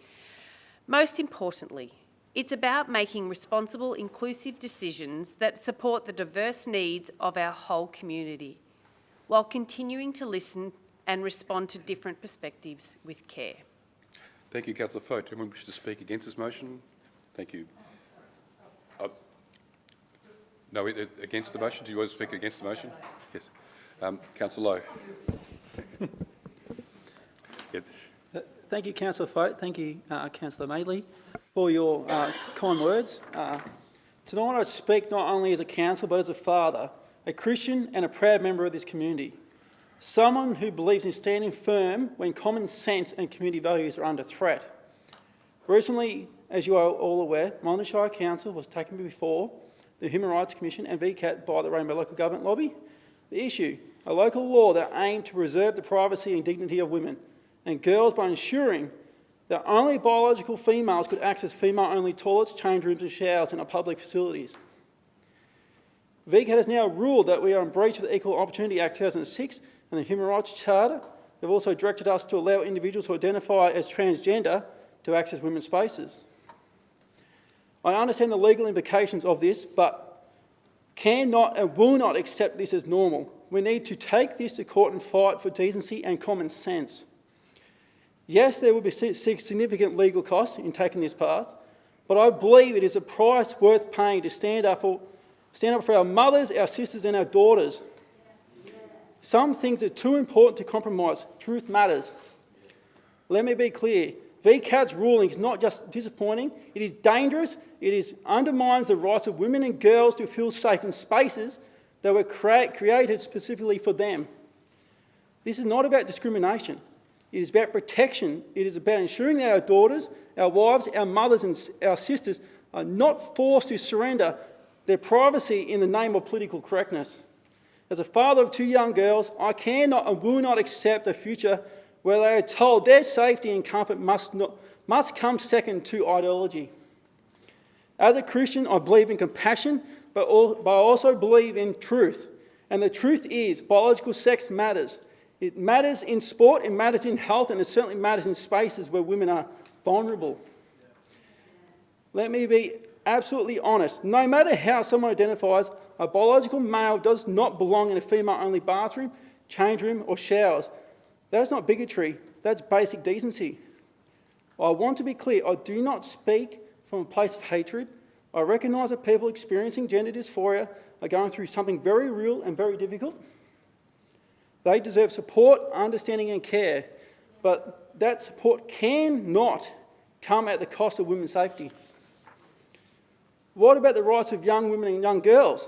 Most importantly, it's about making responsible, inclusive decisions that support the diverse needs of our whole community, while continuing to listen and respond to different perspectives with care. Thank you, Councillor Foat. Anyone wish to speak against this motion? Thank you. No, against the motion? Do you want to speak against the motion? Yes. Councillor Lowe. Yes. Thank you, Councillor Foat. Thank you, Councillor Madeley, for your kind words. Tonight I speak not only as a councillor but as a father, a Christian and a proud member of this community. Someone who believes in standing firm when common sense and community values are under threat. Recently, as you are all aware, Wellington Shire Council was taken before the Human Rights Commission and VCAT by the Rainbow Local Government Lobby. The issue, a local law that aimed to preserve the privacy and dignity of women and girls by ensuring that only biological females could access female-only toilets, change rooms and showers in our public facilities. VCAT has now ruled that we are in breach of the Equal Opportunity Act 2006 and the Human Rights Charter. They've also directed us to allow individuals who identify as transgender to access women's spaces. I understand the legal implications of this, but cannot and will not accept this as normal. We need to take this to court and fight for decency and common sense. Yes, there will be significant legal costs in taking this path, but I believe it is a price worth paying to stand up for our mothers, our sisters and our daughters. Some things are too important to compromise. Truth matters. Let me be clear. VCAT's ruling is not just disappointing, it is dangerous, it undermines the rights of women and girls to feel safe in spaces that were created specifically for them. This is not about discrimination. It is about protection. It is about ensuring that our daughters, our wives, our mothers and our sisters are not forced to surrender their privacy in the name of political correctness. As a father of two young girls, I cannot and will not accept a future where they are told their safety and comfort must come second to ideology. As a Christian, I believe in compassion, but I also believe in truth. And the truth is, biological sex matters. It matters in sport, it matters in health, and it certainly matters in spaces where women are vulnerable. Let me be absolutely honest. No matter how someone identifies, a biological male does not belong in a female-only bathroom, change room, or showers. That's not bigotry, that's basic decency. I want to be clear, I do not speak from a place of hatred. I recognise that people experiencing gender dysphoria are going through something very real and very difficult. They deserve support, understanding and care, but that support cannot come at the cost of women's safety. What about the rights of young women and young girls?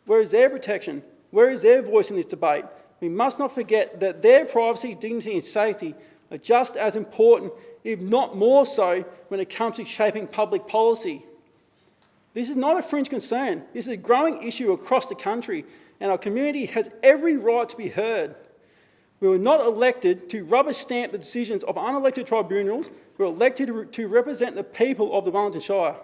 Where is their protection? Where is their voice in this debate? We must not forget that their privacy, dignity and safety are just as important, if not more so, when it comes to shaping public policy. This is not a fringe concern. This is a growing issue across the country, and our community has every right to be heard. We were not elected to rubber stamp the decisions of unelected tribunals. We were elected to represent the people of the Wellington Shire.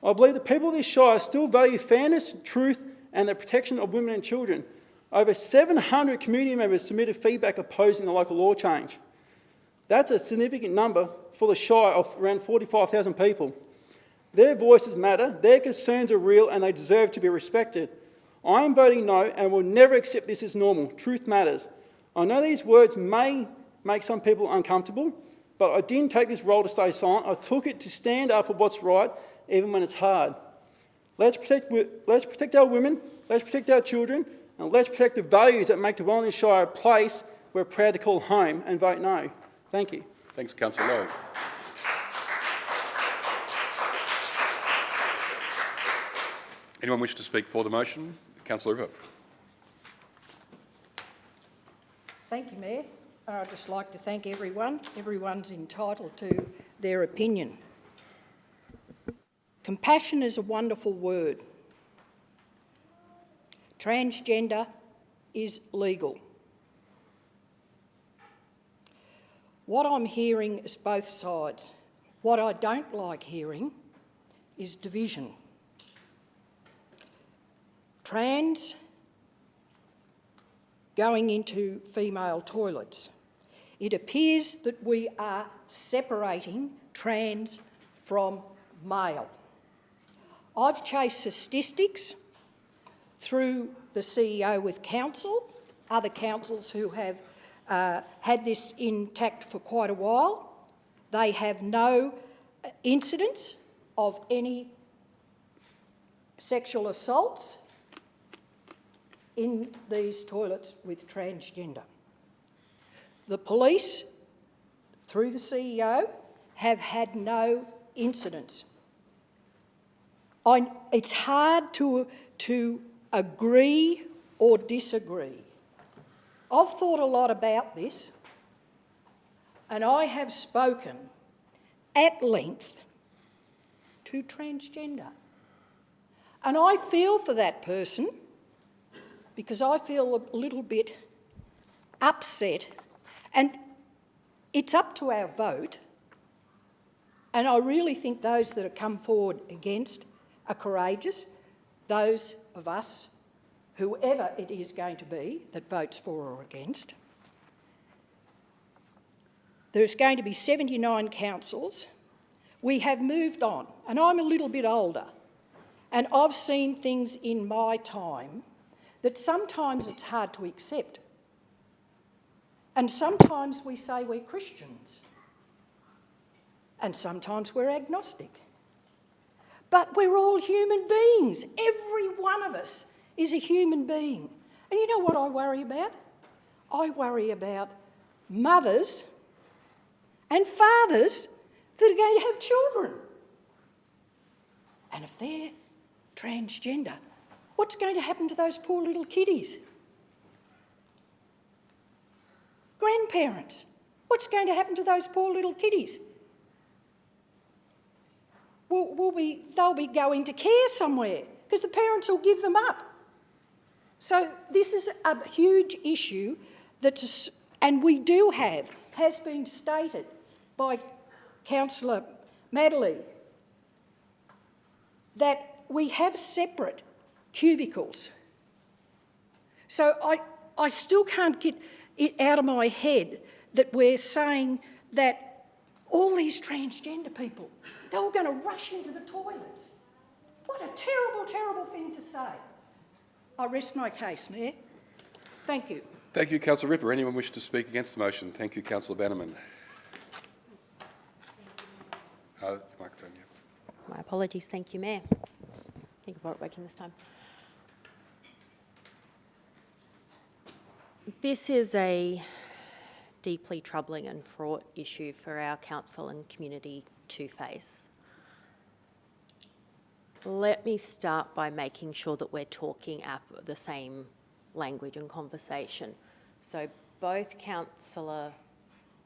I believe the people of this Shire still value fairness, truth and the protection of women and children. Over 700 community members submitted feedback opposing the local law change. That's a significant number for the Shire of around 45,000 people. Their voices matter, their concerns are real and they deserve to be respected. I am voting no and will never accept this as normal. Truth matters. I know these words may make some people uncomfortable, but I didn't take this role to stay silent. I took it to stand up for what's right, even when it's hard. Let's protect our women, let's protect our children, and let's protect the values that make the Wellington Shire a place we're proud to call home, and vote no. Thank you. Thanks, Councillor Lowe. Anyone wish to speak for the motion? Councillor Report. Thank you, Mayor. I'd just like to thank everyone. Everyone's entitled to their opinion. Compassion is a wonderful word. Transgender is legal. What I'm hearing is both sides. What I don't like hearing is division. Trans going into female toilets. It appears that we are separating trans from male. I've chased statistics through the CEO with council, other councils who have had this intact for quite a while. They have no incidents of any sexual assaults in these toilets with transgender. The police, through the CEO, have had no incidents. It's hard to agree or disagree. I've thought a lot about this, and I have spoken at length to transgender. And I feel for that person because I feel a little bit upset, and it's up to our vote. And I really think those that have come forward against are courageous. Those of us, whoever it is going to be that votes for or against. There's going to be 79 councils. We have moved on, and I'm a little bit older, and I've seen things in my time that sometimes it's hard to accept. And sometimes we say we're Christians, and sometimes we're agnostic. But we're all human beings. Every one of us is a human being. And you know what I worry about? I worry about mothers and fathers that are going to have children. And if they're transgender, what's going to happen to those poor little kiddies? Grandparents, what's going to happen to those poor little kiddies? They'll be going to care somewhere because the parents will give them up. So this is a huge issue and we do have, has been stated by Councillor Madeley, that we have separate cubicles. So I still can't get it out of my head that we're saying that all these transgender people, they're all going to rush into the toilets. What a terrible, terrible thing to say. I rest my case, Mayor. Thank you. Thank you, Councillor Ripper. Anyone wish to speak against the motion? Thank you, Councillor Bannerman. Microphone, yeah. My apologies. Thank you, Mayor. I think I've got it working this time. This is a deeply troubling and fraught issue for our council and community to face. Let me start by making sure that we're talking the same language and conversation. So both Councillor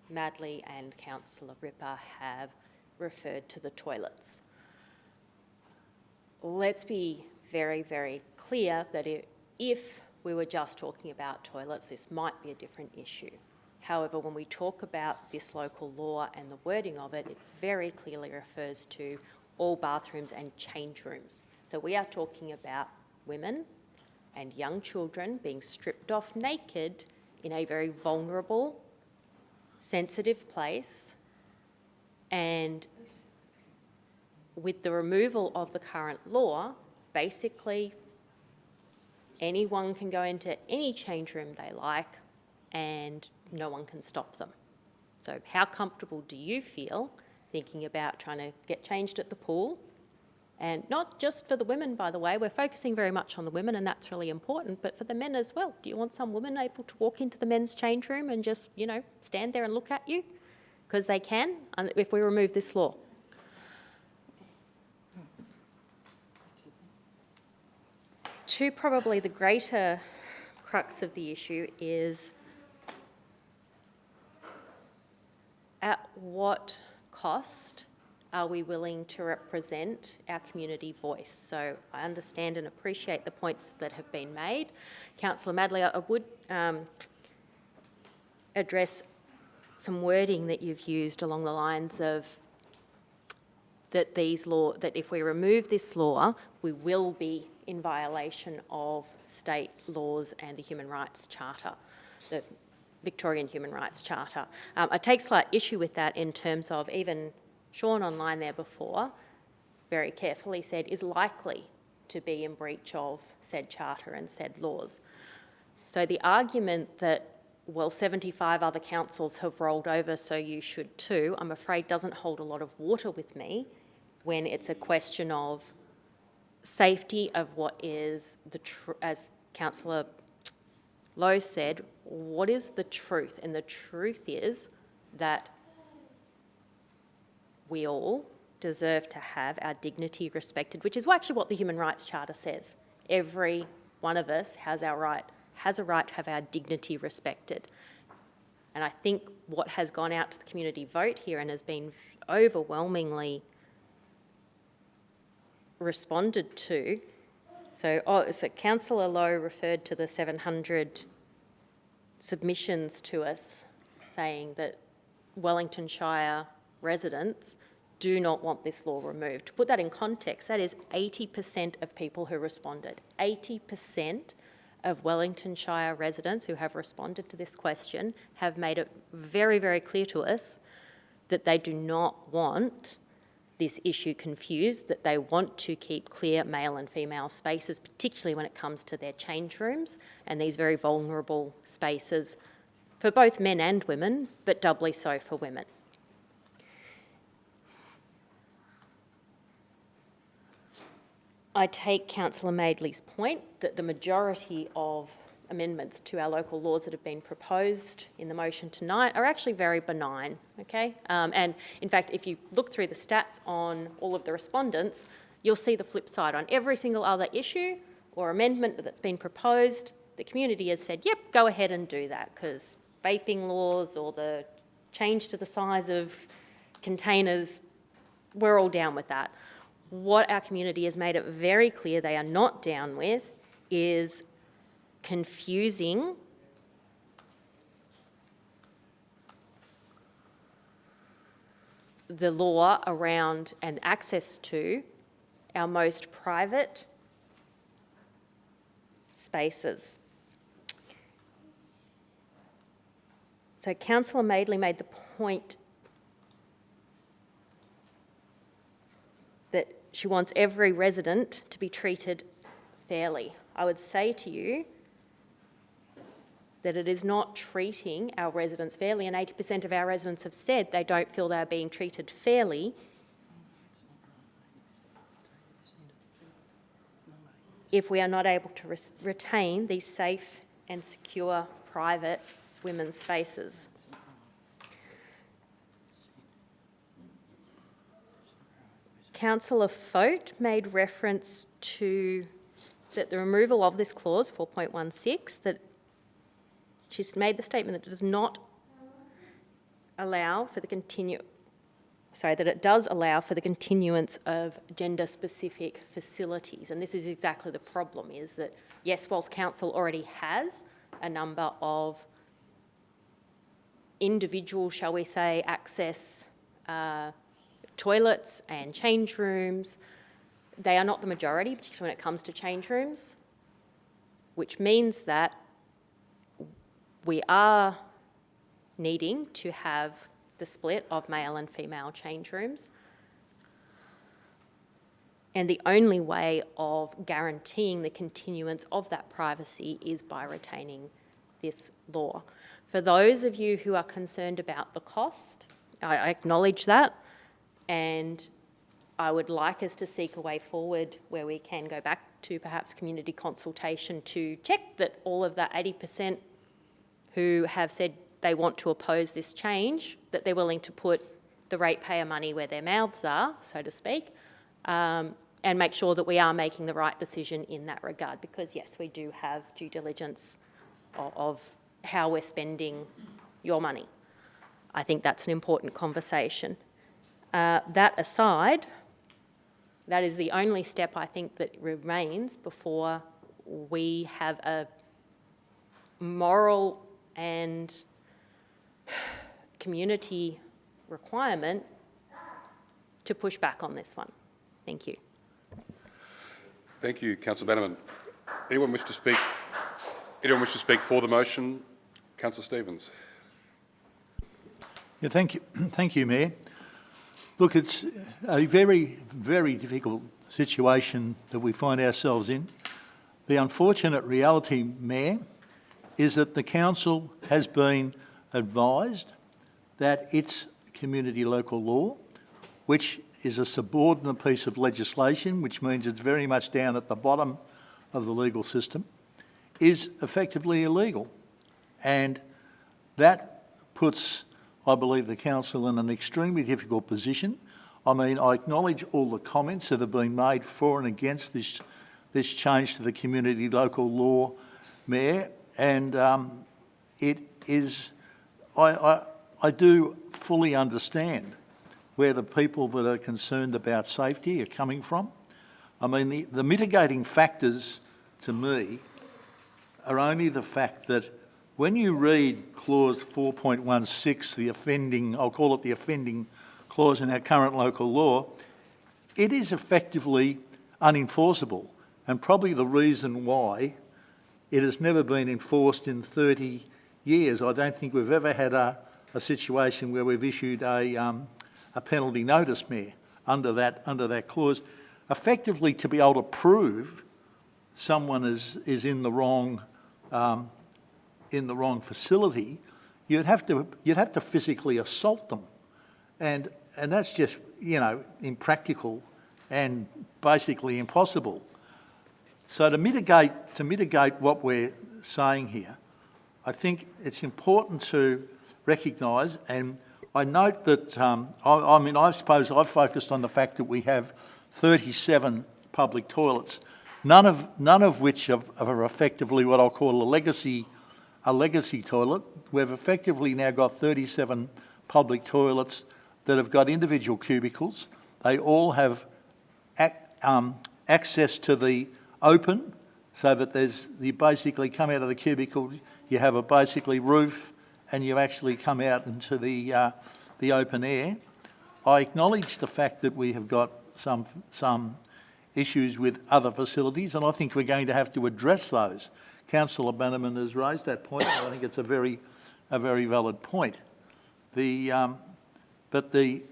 Madley and Councillor Ripper have referred to the toilets. Let's be very, very clear that if we were just talking about toilets, this might be a different issue. However, when we talk about this local law and the wording of it, it very clearly refers to all bathrooms and change rooms. So we are talking about women and young children being stripped off naked in a very vulnerable, sensitive place, and with the removal of the current law, basically anyone can go into any change room they like and no one can stop them. So how comfortable do you feel thinking about trying to get changed at the pool? And not just for the women, by the way, we're focusing very much on the women and that's really important, but for the men as well. Do you want some women able to walk into the men's change room and just, you know, stand there and look at you? Because they can, if we remove this law. To probably the greater crux of the issue is at what cost are we willing to represent our community voice? So I understand and appreciate the points that have been made. Councillor Madley, I would address some wording that you've used along the lines of that that if we remove this law, we will be in violation of state laws and the Human Rights Charter, the Victorian Human Rights Charter. I take slight issue with that in terms of even Sean online there before very carefully said is likely to be in breach of said charter and said laws. So the argument that, well, 75 other councils have rolled over, so you should too, I'm afraid doesn't hold a lot of water with me when it's a question of safety of what is as Councillor Lowe said, what is the truth? And the truth is that we all deserve to have our dignity respected, which is actually what the Human Rights Charter says. Every one of us has a right to have our dignity respected. And I think what has gone out to the community vote here and has been overwhelmingly responded to. So Councillor Lowe referred to the 700 submissions to us saying that Wellington Shire residents do not want this law removed. To put that in context, that is 80% of people who responded. 80% of Wellington Shire residents who have responded to this question have made it very, very clear to us that they do not want this issue confused, that they want to keep clear male and female spaces, particularly when it comes to their change rooms and these very vulnerable spaces for both men and women, but doubly so for women. I take Councillor Madeley's point that the majority of amendments to our local laws that have been proposed in the motion tonight are actually very benign, okay? And in fact, if you look through the stats on all of the respondents, you'll see the flip side. On every single other issue or amendment that's been proposed, the community has said, yep, go ahead and do that, because vaping laws or the change to the size of containers, we're all down with that. What our community has made it very clear they are not down with is confusing the law around and access to our most private spaces. So Councillor Madeley made the point that she wants every resident to be treated fairly. I would say to you that it is not treating our residents fairly, and 80% of our residents have said they don't feel they're being treated fairly if we are not able to retain these safe and secure private women's spaces. Councillor Fote made reference to that the removal of this clause, 4.16, that she's made the statement that it does not allow for the that it does allow for the continuance of gender-specific facilities. And this is exactly the problem, is that, yes, whilst council already has a number of individual, shall we say, access toilets and change rooms. They are not the majority, particularly when it comes to change rooms, which means that we are needing to have the split of male and female change rooms. And the only way of guaranteeing the continuance of that privacy is by retaining this law. For those of you who are concerned about the cost, I acknowledge that, and I would like us to seek a way forward where we can go back to perhaps community consultation to check that all of that 80% who have said they want to oppose this change, that they're willing to put the ratepayer money where their mouths are, so to speak, and make sure that we are making the right decision in that regard, because yes, we do have due diligence of how we're spending your money. I think that's an important conversation. That aside, that is the only step I think that remains before we have a moral and community requirement to push back on this one. Thank you. Thank you, Councillor Bannerman. Anyone wish to speak? Anyone wish to speak for the motion? Councillor Stevens. Yeah, thank you. Thank you, Mayor. Look, it's a very, very difficult situation that we find ourselves in. The unfortunate reality, Mayor, is that the council has been advised that its community local law, which is a subordinate piece of legislation, which means it's very much down at the bottom of the legal system, is effectively illegal. And that puts, I believe, the council in an extremely difficult position. I mean, I acknowledge all the comments that have been made for and against this change to the community local law, Mayor, and it is, I do fully understand where the people that are concerned about safety are coming from. I mean, the mitigating factors to me are only the fact that when you read clause 4.16, the offending, I'll call it the offending clause in our current local law, it is effectively unenforceable, and probably the reason why it has never been enforced in 30 years. I don't think we've ever had a situation where we've issued a penalty notice, Mayor, under that clause. Effectively, to be able to prove someone is in the wrong facility, you'd have to physically assault them, and that's just, you know, impractical and basically impossible. So to mitigate what we're saying here, I think it's important to recognise, and I note that, I suppose I've focused on the fact that we have 37 public toilets, none of which are effectively what I'll call a legacy toilet. We've effectively now got 37 public toilets that have got individual cubicles. They all have access to the open, so that you basically come out of the cubicle, you have a basically roof, and you actually come out into the open air. I acknowledge the fact that we have got some issues with other facilities, and I think we're going to have to address those. Councillor Bannerman has raised that point, and I think it's a very valid point. But the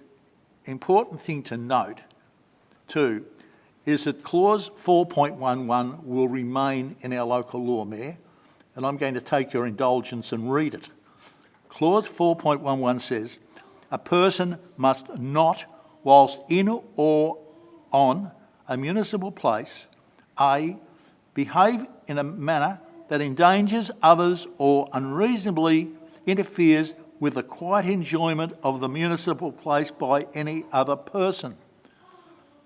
important thing to note too is that clause 4.11 will remain in our local law, Mayor, and I'm going to take your indulgence and read it. Clause 4.11 says, a person must not, whilst in or on a municipal place, A, behave in a manner that endangers others or unreasonably interferes with the quiet enjoyment of the municipal place by any other person.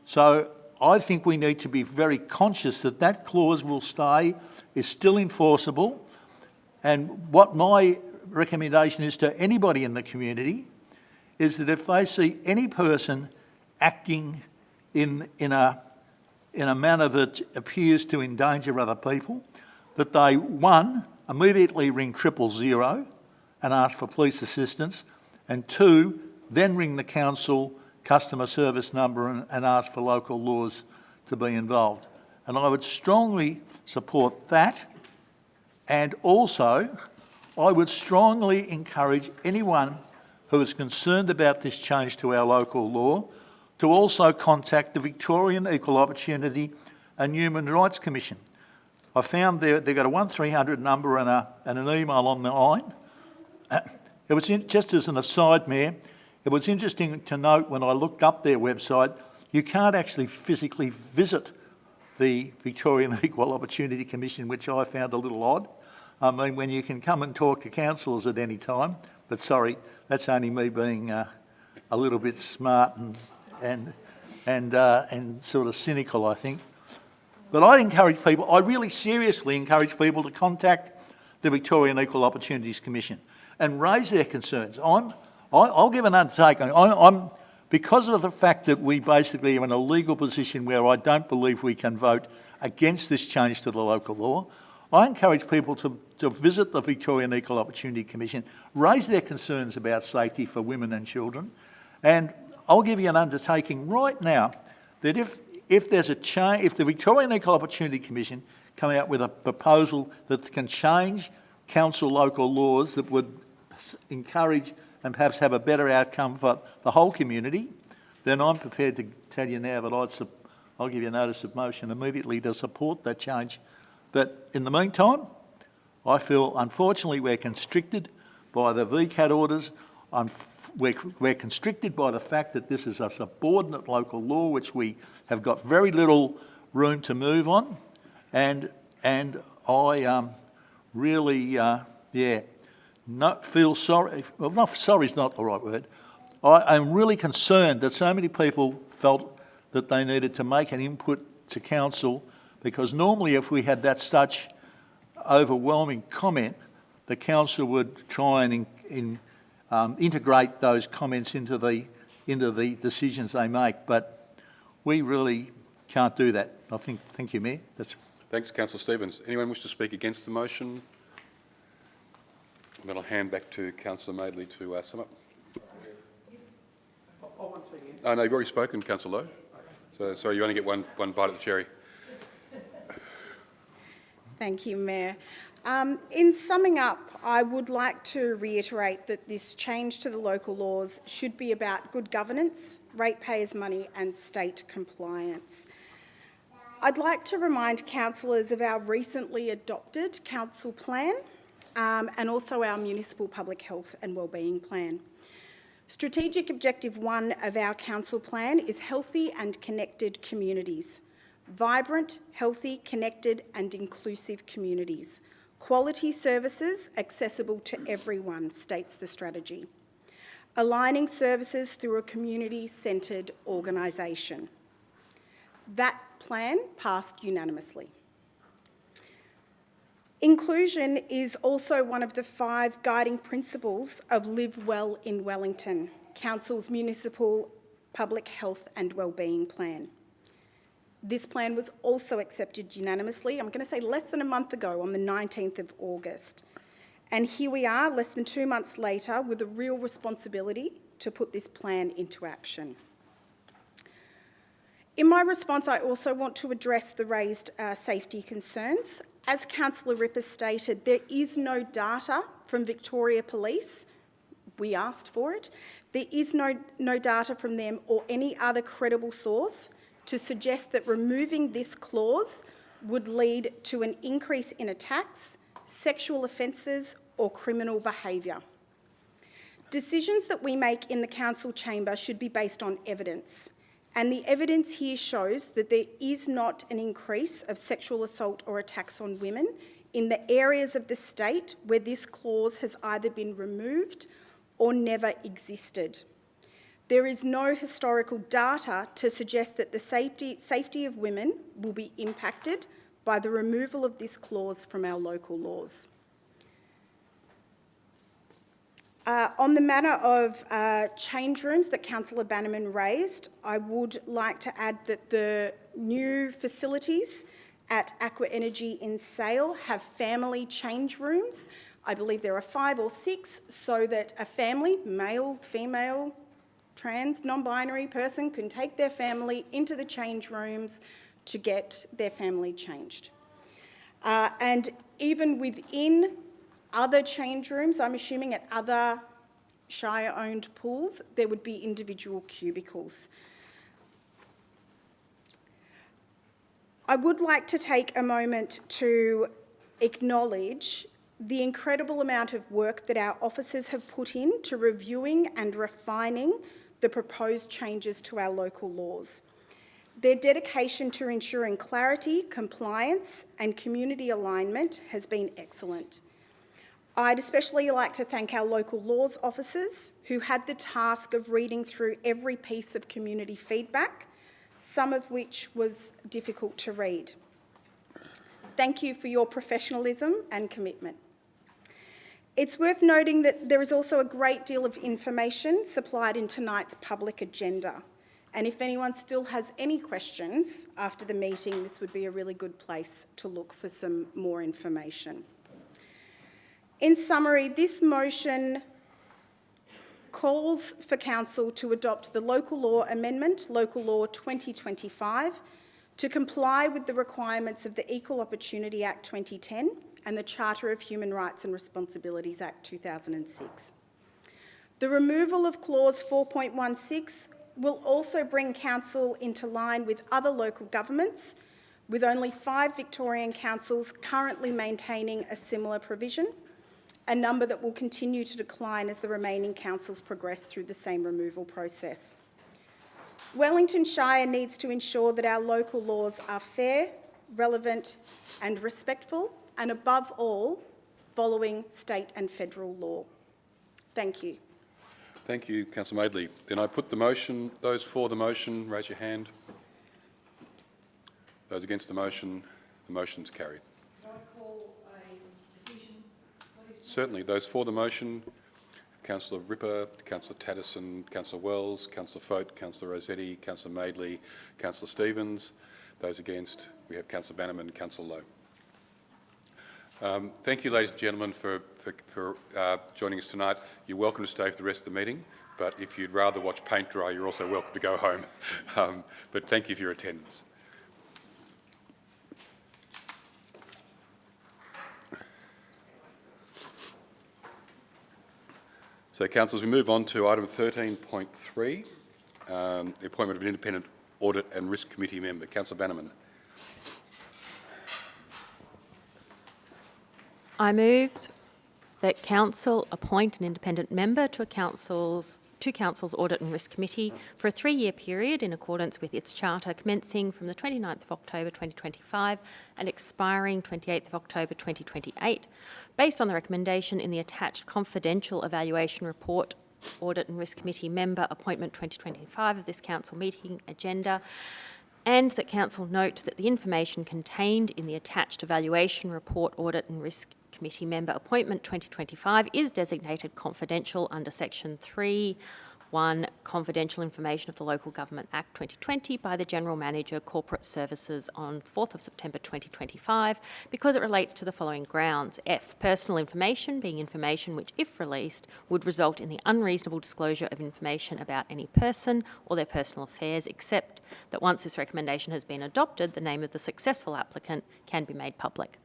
So I think we need to be very conscious that that clause will stay, is still enforceable, and what my recommendation is to anybody in the community is that if they see any person acting in a manner that appears to endanger other people, that they, one, immediately ring 000 and ask for police assistance, and two, then ring the council customer service number and ask for local laws to be involved. And I would strongly support that. And also, I would strongly encourage anyone who is concerned about this change to our local law to also contact the Victorian Equal Opportunity and Human Rights Commission. I found they've got a 1300 number and an email on the line. It was just as an aside, Mayor, it was interesting to note when I looked up their website, you can't actually physically visit the Victorian Equal Opportunity Commission, which I found a little odd. I mean, when you can come and talk to councillors at any time, but sorry, that's only me being a little bit smart and sort of cynical, I think. But I encourage people, I really seriously encourage people to contact the Victorian Equal Opportunities Commission and raise their concerns. I'll give an undertaking. Because of the fact that we basically are in a legal position where I don't believe we can vote against this change to the local law, I encourage people to visit the Victorian Equal Opportunity Commission, raise their concerns about safety for women and children, and I'll give you an undertaking right now that if there's a change, if the Victorian Equal Opportunity Commission come out with a proposal that can change council local laws that would encourage and perhaps have a better outcome for the whole community, then I'm prepared to tell you now that I'll give you a notice of motion immediately to support that change. But in the meantime, I feel unfortunately we're constricted by the VCAT orders. We're constricted by the fact that this is a subordinate local law which we have got very little room to move on, and I really feel sorry. Well, not sorry is not the right word. I am really concerned that so many people felt that they needed to make an input to council, because normally if we had that such overwhelming comment, the council would try and integrate those comments into the decisions they make, but we really can't do that. Thank you, Mayor. Thanks, Councillor Stevens. Anyone wish to speak against the motion? And then I'll hand back to Councillor Madeley to sum up. Oh, no, you've already spoken, Councillor Lowe. So, sorry, you only get one bite of the cherry. Thank you, Mayor. In summing up, I would like to reiterate that this change to the local laws should be about good governance, ratepayers' money and state compliance. I'd like to remind councillors of our recently adopted council plan and also our municipal public health and wellbeing plan. Strategic Objective 1 of our council plan is healthy and connected communities. Vibrant, healthy, connected and inclusive communities. Quality services accessible to everyone, states the strategy. Aligning services through a community-centred organisation. That plan passed unanimously. Inclusion is also one of the 5 guiding principles of Live Well in Wellington, Council's municipal public health and wellbeing plan. This plan was also accepted unanimously, I'm going to say less than a month ago, on the 19th of August. And here we are, less than 2 months later, with a real responsibility to put this plan into action. In my response, I also want to address the raised safety concerns. As Councillor Ripper stated, there is no data from Victoria Police. We asked for it. There is no data from them or any other credible source to suggest that removing this clause would lead to an increase in attacks, sexual offences or criminal behaviour. Decisions that we make in the council chamber should be based on evidence, and the evidence here shows that there is not an increase of sexual assault or attacks on women in the areas of the state where this clause has either been removed or never existed. There is no historical data to suggest that the safety of women will be impacted by the removal of this clause from our local laws. On the matter of change rooms that Councillor Bannerman raised, I would like to add that the new facilities at Aqua Energy in Sale have family change rooms. I believe there are 5 or 6, so that a family, male, female, trans, non-binary person can take their family into the change rooms to get their family changed. And even within other change rooms, I'm assuming at other Shire-owned pools, there would be individual cubicles. I would like to take a moment to acknowledge the incredible amount of work that our officers have put in to reviewing and refining the proposed changes to our local laws. Their dedication to ensuring clarity, compliance and community alignment has been excellent. I'd especially like to thank our local laws officers who had the task of reading through every piece of community feedback, some of which was difficult to read. Thank you for your professionalism and commitment. It's worth noting that there is also a great deal of information supplied in tonight's public agenda. And if anyone still has any questions after the meeting, this would be a really good place to look for some more information. In summary, this motion calls for Council to adopt the Local Law Amendment, Local Law 2025, to comply with the requirements of the Equal Opportunity Act 2010 and the Charter of Human Rights and Responsibilities Act 2006. The removal of Clause 4.16 will also bring Council into line with other local governments, with only 5 Victorian councils currently maintaining a similar provision, a number that will continue to decline as the remaining councils progress through the same removal process. Wellington Shire needs to ensure that our local laws are fair, relevant and respectful, and above all, following state and federal law. Thank you. Thank you, Councillor Madeley. Then I put the motion. Those for the motion, raise your hand. Those against the motion's carried. Certainly. Those for the motion, Councillor Ripper, Councillor Taddison, Councillor Wells, Councillor Foat, Councillor Rossetti, Councillor Madeley, Councillor Stevens. Those against, we have Councillor Bannerman and Councillor Lowe. Thank you, ladies and gentlemen, for joining us tonight. You're welcome to stay for the rest of the meeting, but if you'd rather watch paint dry, you're also welcome to go home. But thank you for your attendance. So, councillors, we move on to item 13.3, the appointment of an independent Audit and Risk Committee member. Councillor Bannerman. I move that Council appoint an independent member to Council's Audit and Risk Committee for a 3-year period in accordance with its charter, commencing from the 29th of October 2025 and expiring 28th of October 2028, based on the recommendation in the attached confidential evaluation report, Audit and Risk Committee member appointment 2025 of this Council meeting agenda, and that Council note that the information contained in the attached evaluation report, Audit and Risk Committee member appointment 2025 is designated confidential under section 3(1) Confidential Information of the Local Government Act 2020 by the General Manager, Corporate Services on 4th of September 2025 because it relates to the following grounds. F, personal information being information which, if released, would result in the unreasonable disclosure of information about any person or their personal affairs, except that once this recommendation has been adopted, the name of the successful applicant can be made public.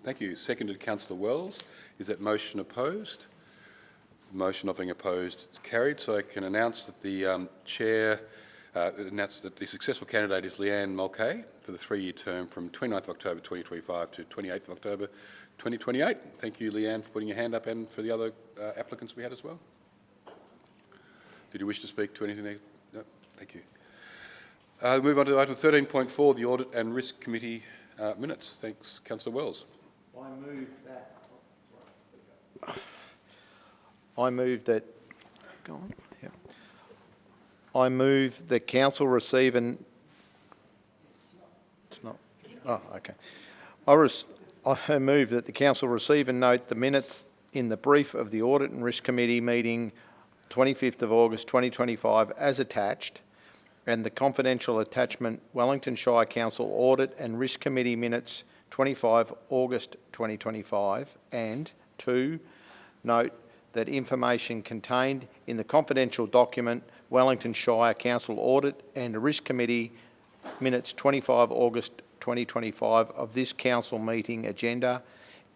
Thank you. Seconded, Councillor Wells. Is that motion opposed? The motion not being opposed is carried. So I can announce that the Chair announced that the successful candidate is Leanne Mulcahy for the 3-year term from 29th of October 2025 to 28th of October 2028. Thank you, Leanne, for putting your hand up, and for the other applicants we had as well. Did you wish to speak to anything? No? Thank you. We'll move on to item 13.4, the Audit and Risk Committee minutes. Thanks, Councillor Wells. I move that Council receive an. It's not. Oh, okay. I move that the Council receive and note the minutes in the brief of the Audit and Risk Committee meeting 25th of August 2025 as attached, and the confidential attachment Wellington Shire Council Audit and Risk Committee minutes 25 August 2025, and 2, note that information contained in the confidential document Wellington Shire Council Audit and Risk Committee minutes 25 August 2025 of this council meeting agenda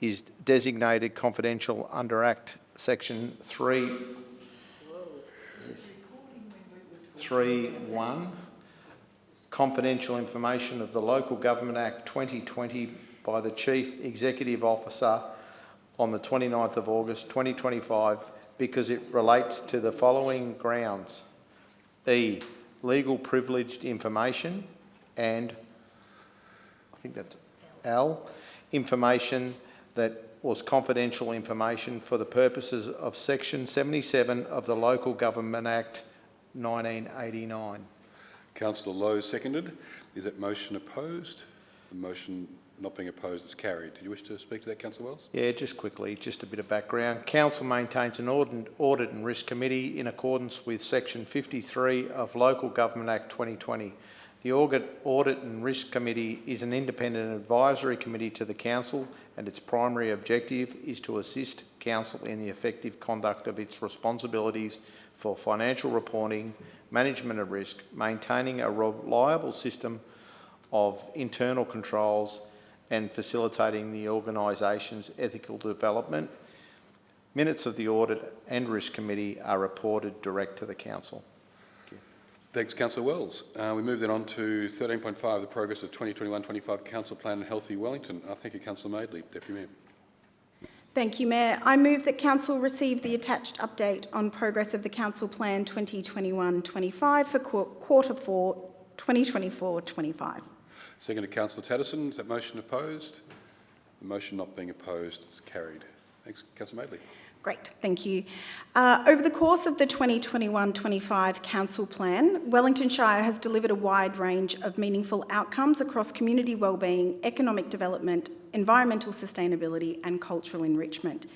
is designated confidential under Act Section 3.1, confidential information of the Local Government Act 2020 by the Chief Executive Officer on the 29th of August 2025 because it relates to the following grounds. E, legal privileged information, and I think that's L, information that was confidential information for the purposes of Section 77 of the Local Government Act 1989. Councillor Lowe seconded. Is that motion opposed? The motion not being opposed is carried. Do you wish to speak to that, Councillor Wells? Yeah, just quickly, just a bit of background. Council maintains an Audit and Risk Committee in accordance with Section 53 of Local Government Act 2020. The Audit and Risk Committee is an independent advisory committee to the Council, and its primary objective is to assist Council in the effective conduct of its responsibilities for financial reporting, management of risk, maintaining a reliable system of internal controls, and facilitating the organisation's ethical development. Minutes of the Audit and Risk Committee are reported direct to the Council. Thanks, Councillor Wells. We move then on to 13.5, the progress of 2021-25 Council Plan in Healthy Wellington. Thank you, Councillor Madeley. Deputy Mayor. Thank you, Mayor. I move that Council receive the attached update on progress of the Council Plan 2021-25 for Quarter 4, 2024-25. Second to Councillor Tatterson. Is that motion opposed? The motion not being opposed is carried. Thanks, Councillor Madeley. Great, thank you. Over the course of the 2021-25 Council Plan, Wellington Shire has delivered a wide range of meaningful outcomes across community wellbeing, economic development, environmental sustainability and cultural enrichment.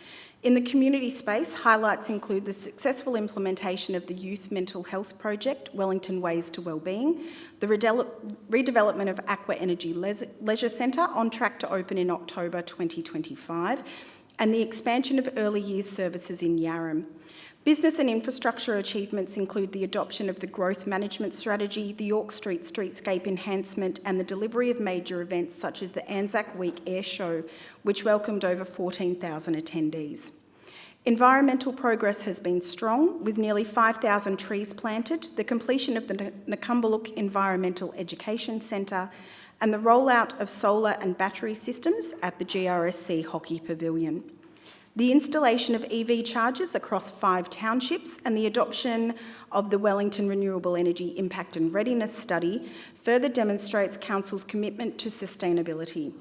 In the community space, highlights include the successful implementation of the Youth Mental Health Project, Wellington Ways to Wellbeing, the redevelopment of Aqua Energy Leisure Centre on track to open in October 2025, and the expansion of early years services in Yarram. Business and infrastructure achievements include the adoption of the Growth Management Strategy, the York Street Streetscape Enhancement, and the delivery of major events such as the Anzac Week Air Show, which welcomed over 14,000 attendees. Environmental progress has been strong, with nearly 5,000 trees planted, the completion of the Nakumbaluk Environmental Education Centre, and the rollout of solar and battery systems at the GRSC Hockey Pavilion. The installation of EV chargers across 5 townships and the adoption of the Wellington Renewable Energy Impact and Readiness Study further demonstrates Council's commitment to sustainability.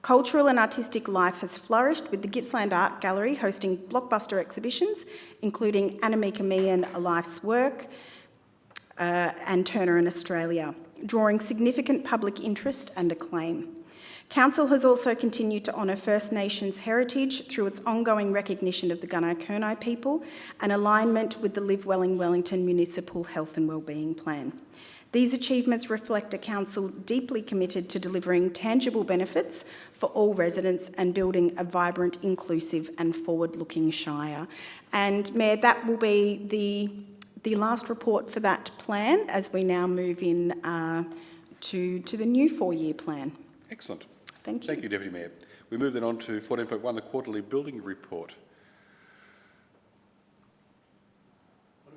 Cultural and artistic life has flourished, with the Gippsland Art Gallery hosting blockbuster exhibitions, including Annemieke Meehan, A Life's Work, and Turner in Australia, drawing significant public interest and acclaim. Council has also continued to honour First Nations heritage through its ongoing recognition of the Gunai-Kurnai people and alignment with the Live Well in Wellington Municipal Health and Wellbeing Plan. These achievements reflect a council deeply committed to delivering tangible benefits for all residents and building a vibrant, inclusive and forward-looking Shire. And Mayor, that will be the last report for that plan as we now move in to the new 4-year plan. Excellent. Thank you. Thank you, Deputy Mayor. We move then on to 14.1, the Quarterly Building Report.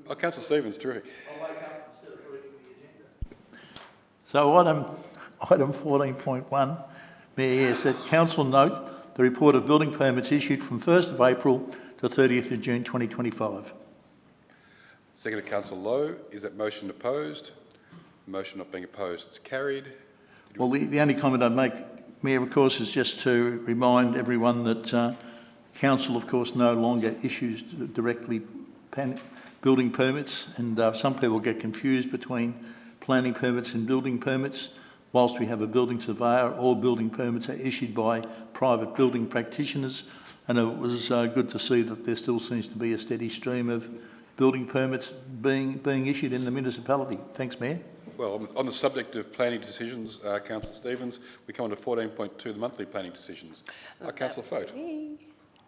Oh, Councillor Stevens, terrific. I'll wake up instead of reading the agenda. So item 14.1, Mayor, is that Council note the report of building permits issued from 1st of April to 30th of June 2025. Second to Councillor Lowe. Is that motion opposed? The motion not being opposed, it's carried. Well, the only comment I'd make, Mayor, of course, is just to remind everyone that Council, of course, no longer issues directly building permits, and some people get confused between planning permits and building permits. Whilst we have a building surveyor, all building permits are issued by private building practitioners, and it was good to see that there still seems to be a steady stream of building permits being issued in the municipality. Thanks, Mayor. Well, on the subject of planning decisions, Councillor Stevens, we come on to 14.2, the monthly planning decisions. Councillor Fote.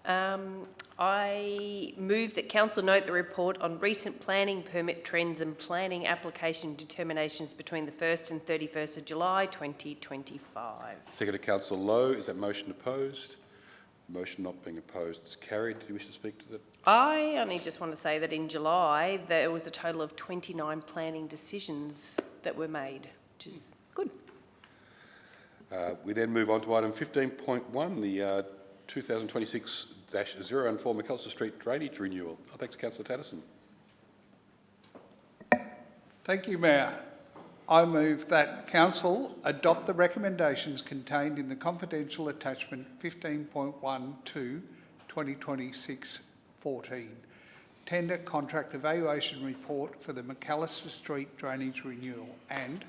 I move that Council note the report on recent planning permit trends and planning application determinations between the 1st and 31st of July 2025. Second to Councillor Lowe. Is that motion opposed? The motion not being opposed is carried. Do you wish to speak to that? I only just want to say that in July there was a total of 29 planning decisions that were made, which is good. We then move on to item 15.1, the 2026-004 Macalister Street Drainage Renewal. Thanks, Councillor Tatterson. Thank you, Mayor. I move that Council adopt the recommendations contained in the confidential attachment 15.1 to 2026-14 Tender Contract Evaluation Report for the Macalister Street Drainage Renewal, and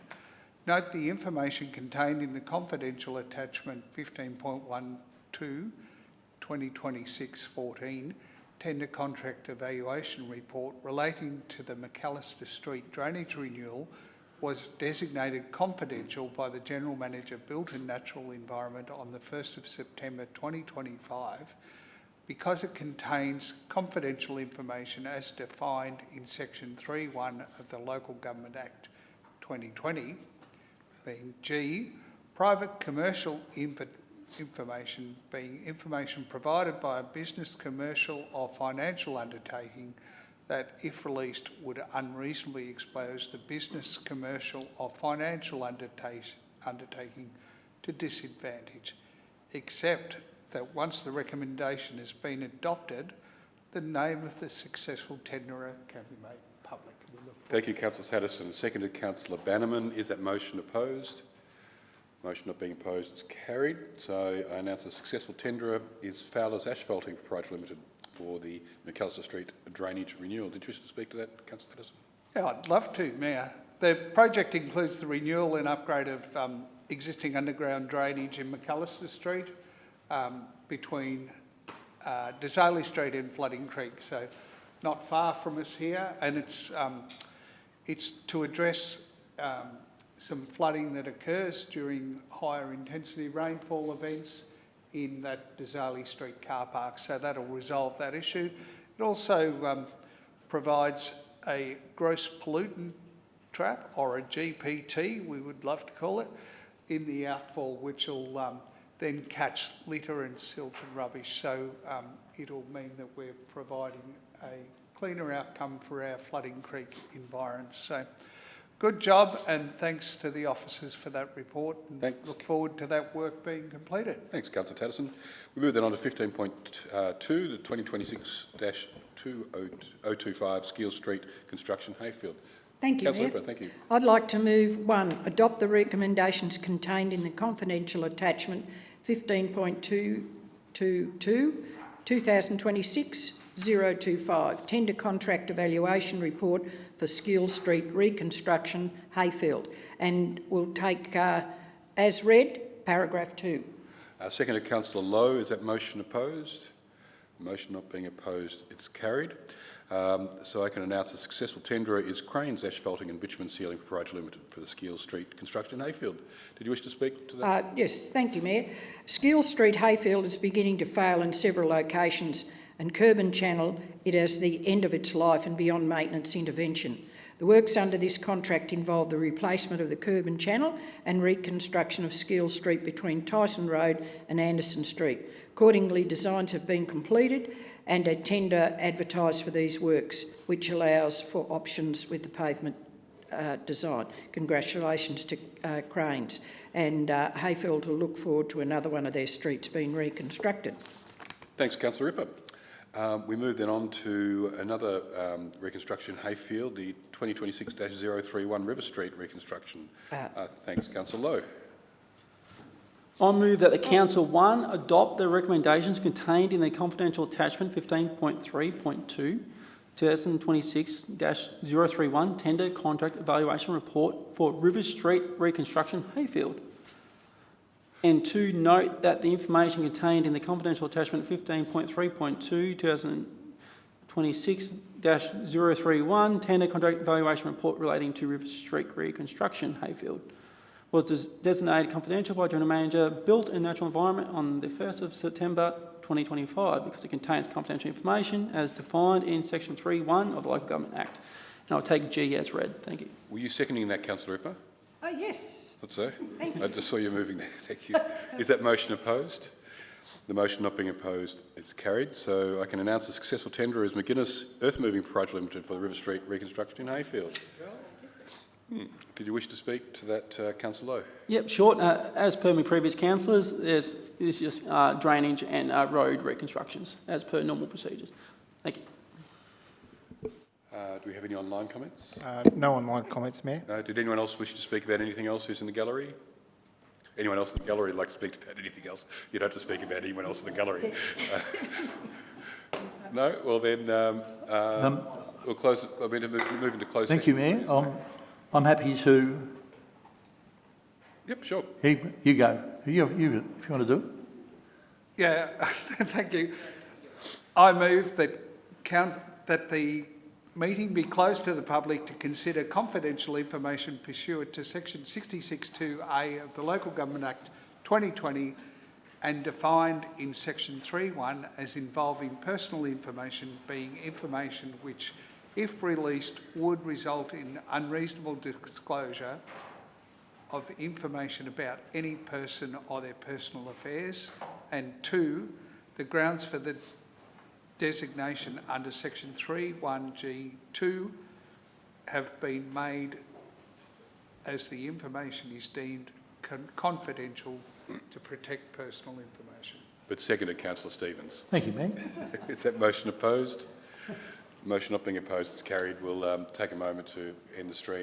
note the information contained in the confidential attachment 15.1 to 2026-14 Tender Contract Evaluation Report relating to the Macalister Street Drainage Renewal was designated confidential by the General Manager, Built and Natural Environment on the 1st of September 2025 because it contains confidential information as defined in Section 3.1 of the Local Government Act 2020, being G, private commercial information being information provided by a business, commercial or financial undertaking that, if released, would unreasonably expose the business, commercial or financial undertaking to disadvantage, except that once the recommendation has been adopted, the name of the successful tenderer can be made public. Thank you, Councillor Tatterson. Seconded, Councillor Bannerman. Is that motion opposed? Motion not being opposed is carried. So I announce the successful tenderer is Fowler's Asphalting Proprietary Limited for the Macalister Street Drainage Renewal. Did you wish to speak to that, Councillor Tatterson? Yeah, I'd love to, Mayor. The project includes the renewal and upgrade of existing underground drainage in Macalister Street between Desecration Street and Flooding Creek, so not far from us here, and it's to address some flooding that occurs during higher intensity rainfall events in that Desecration Street car park, so that'll resolve that issue. It also provides a gross pollutant trap, or a GPT, we would love to call it, in the outfall, which will then catch litter and silt and rubbish. So it'll mean that we're providing a cleaner outcome for our Flooding Creek environs. So good job, and thanks to the officers for that report, and thanks. Look forward to that work being completed. Thanks, Councillor Tatterson. We move then on to 15.2, the 2026-025 Skeels Street Construction, Heyfield. Thank you, Councillor Mayor. Report, thank you. I'd like to move 1, adopt the recommendations contained in the confidential attachment 15.2 to 2026-025 Tender Contract Evaluation Report for Skeels Street Reconstruction, Heyfield, and we'll take as read paragraph 2. Seconded, Councillor Lowe. Is that motion opposed? Motion not being opposed, it's carried. So I can announce the successful tenderer is Cranes Asphalting and Bitumen Sealing Proprietary Limited for the Skeels Street Construction, Heyfield. Did you wish to speak to that? Yes, thank you, Mayor. Skeels Street, Heyfield is beginning to fail in several locations, and Curb and Channel it as the end of its life and beyond maintenance intervention. The works under this contract involve the replacement of the curb and channel and reconstruction of Skeels Street between Tyson Road and Anderson Street. Accordingly, designs have been completed and a tender advertised for these works, which allows for options with the pavement design. Congratulations to Cranes, and Heyfield will look forward to another one of their streets being reconstructed. Thanks, Councillor Ripper. We move then on to another reconstruction, Heyfield, the 2026-031 River Street reconstruction. Thanks, Councillor Lowe. I move that the Council 1 adopt the recommendations contained in the confidential attachment 15.3.2 2026-031 Tender Contract Evaluation Report for River Street Reconstruction, Heyfield. And 2, note that the information contained in the confidential attachment 15.3.2 2026-031 Tender Contract Evaluation Report relating to River Street Reconstruction, Heyfield was designated confidential by General Manager, Built and Natural Environment on the 1st of September 2025 because it contains confidential information as defined in Section 3(1) of the Local Government Act. And I'll take G as read. Thank you. Were you seconding that, Councillor Ripper? Oh, yes. Thought so. Thank you. I just saw you moving there. Thank you. Is that motion opposed? The motion not being opposed, it's carried. So I can announce the successful tender as McGuinness Earth Moving Proprietary Limited for the River Street reconstruction in Heyfield. Did you wish to speak to that, Councillor Lowe? Yep, short. As per my previous councillors, this is just drainage and road reconstructions as per normal procedures. Thank you. Do we have any online comments? No online comments, Mayor. Did anyone else wish to speak about anything else who's in the gallery? Anyone else in the gallery would like to speak about anything else? You don't have to speak about anyone else in the gallery. No? Well then, we'll close it. I mean, move into closed Thank you, session. Mayor. I'm happy to... Yep, sure. You go. You, if you want to do it. Yeah, thank you. I move that the meeting be closed to the public to consider confidential information pursuant to Section 66(2)(a) of the Local Government Act 2020 and defined in Section 3(1) as involving personal information, being information which, if released, would result in unreasonable disclosure of information about any person or their personal affairs. And 2, the grounds for the designation under Section 3(1)(g)(2) have been made as the information is deemed confidential to protect personal information. But seconded, Councillor Stevens. Thank you, Mayor. Is that motion opposed? Motion not being opposed, it's carried. We'll take a moment to end the stream.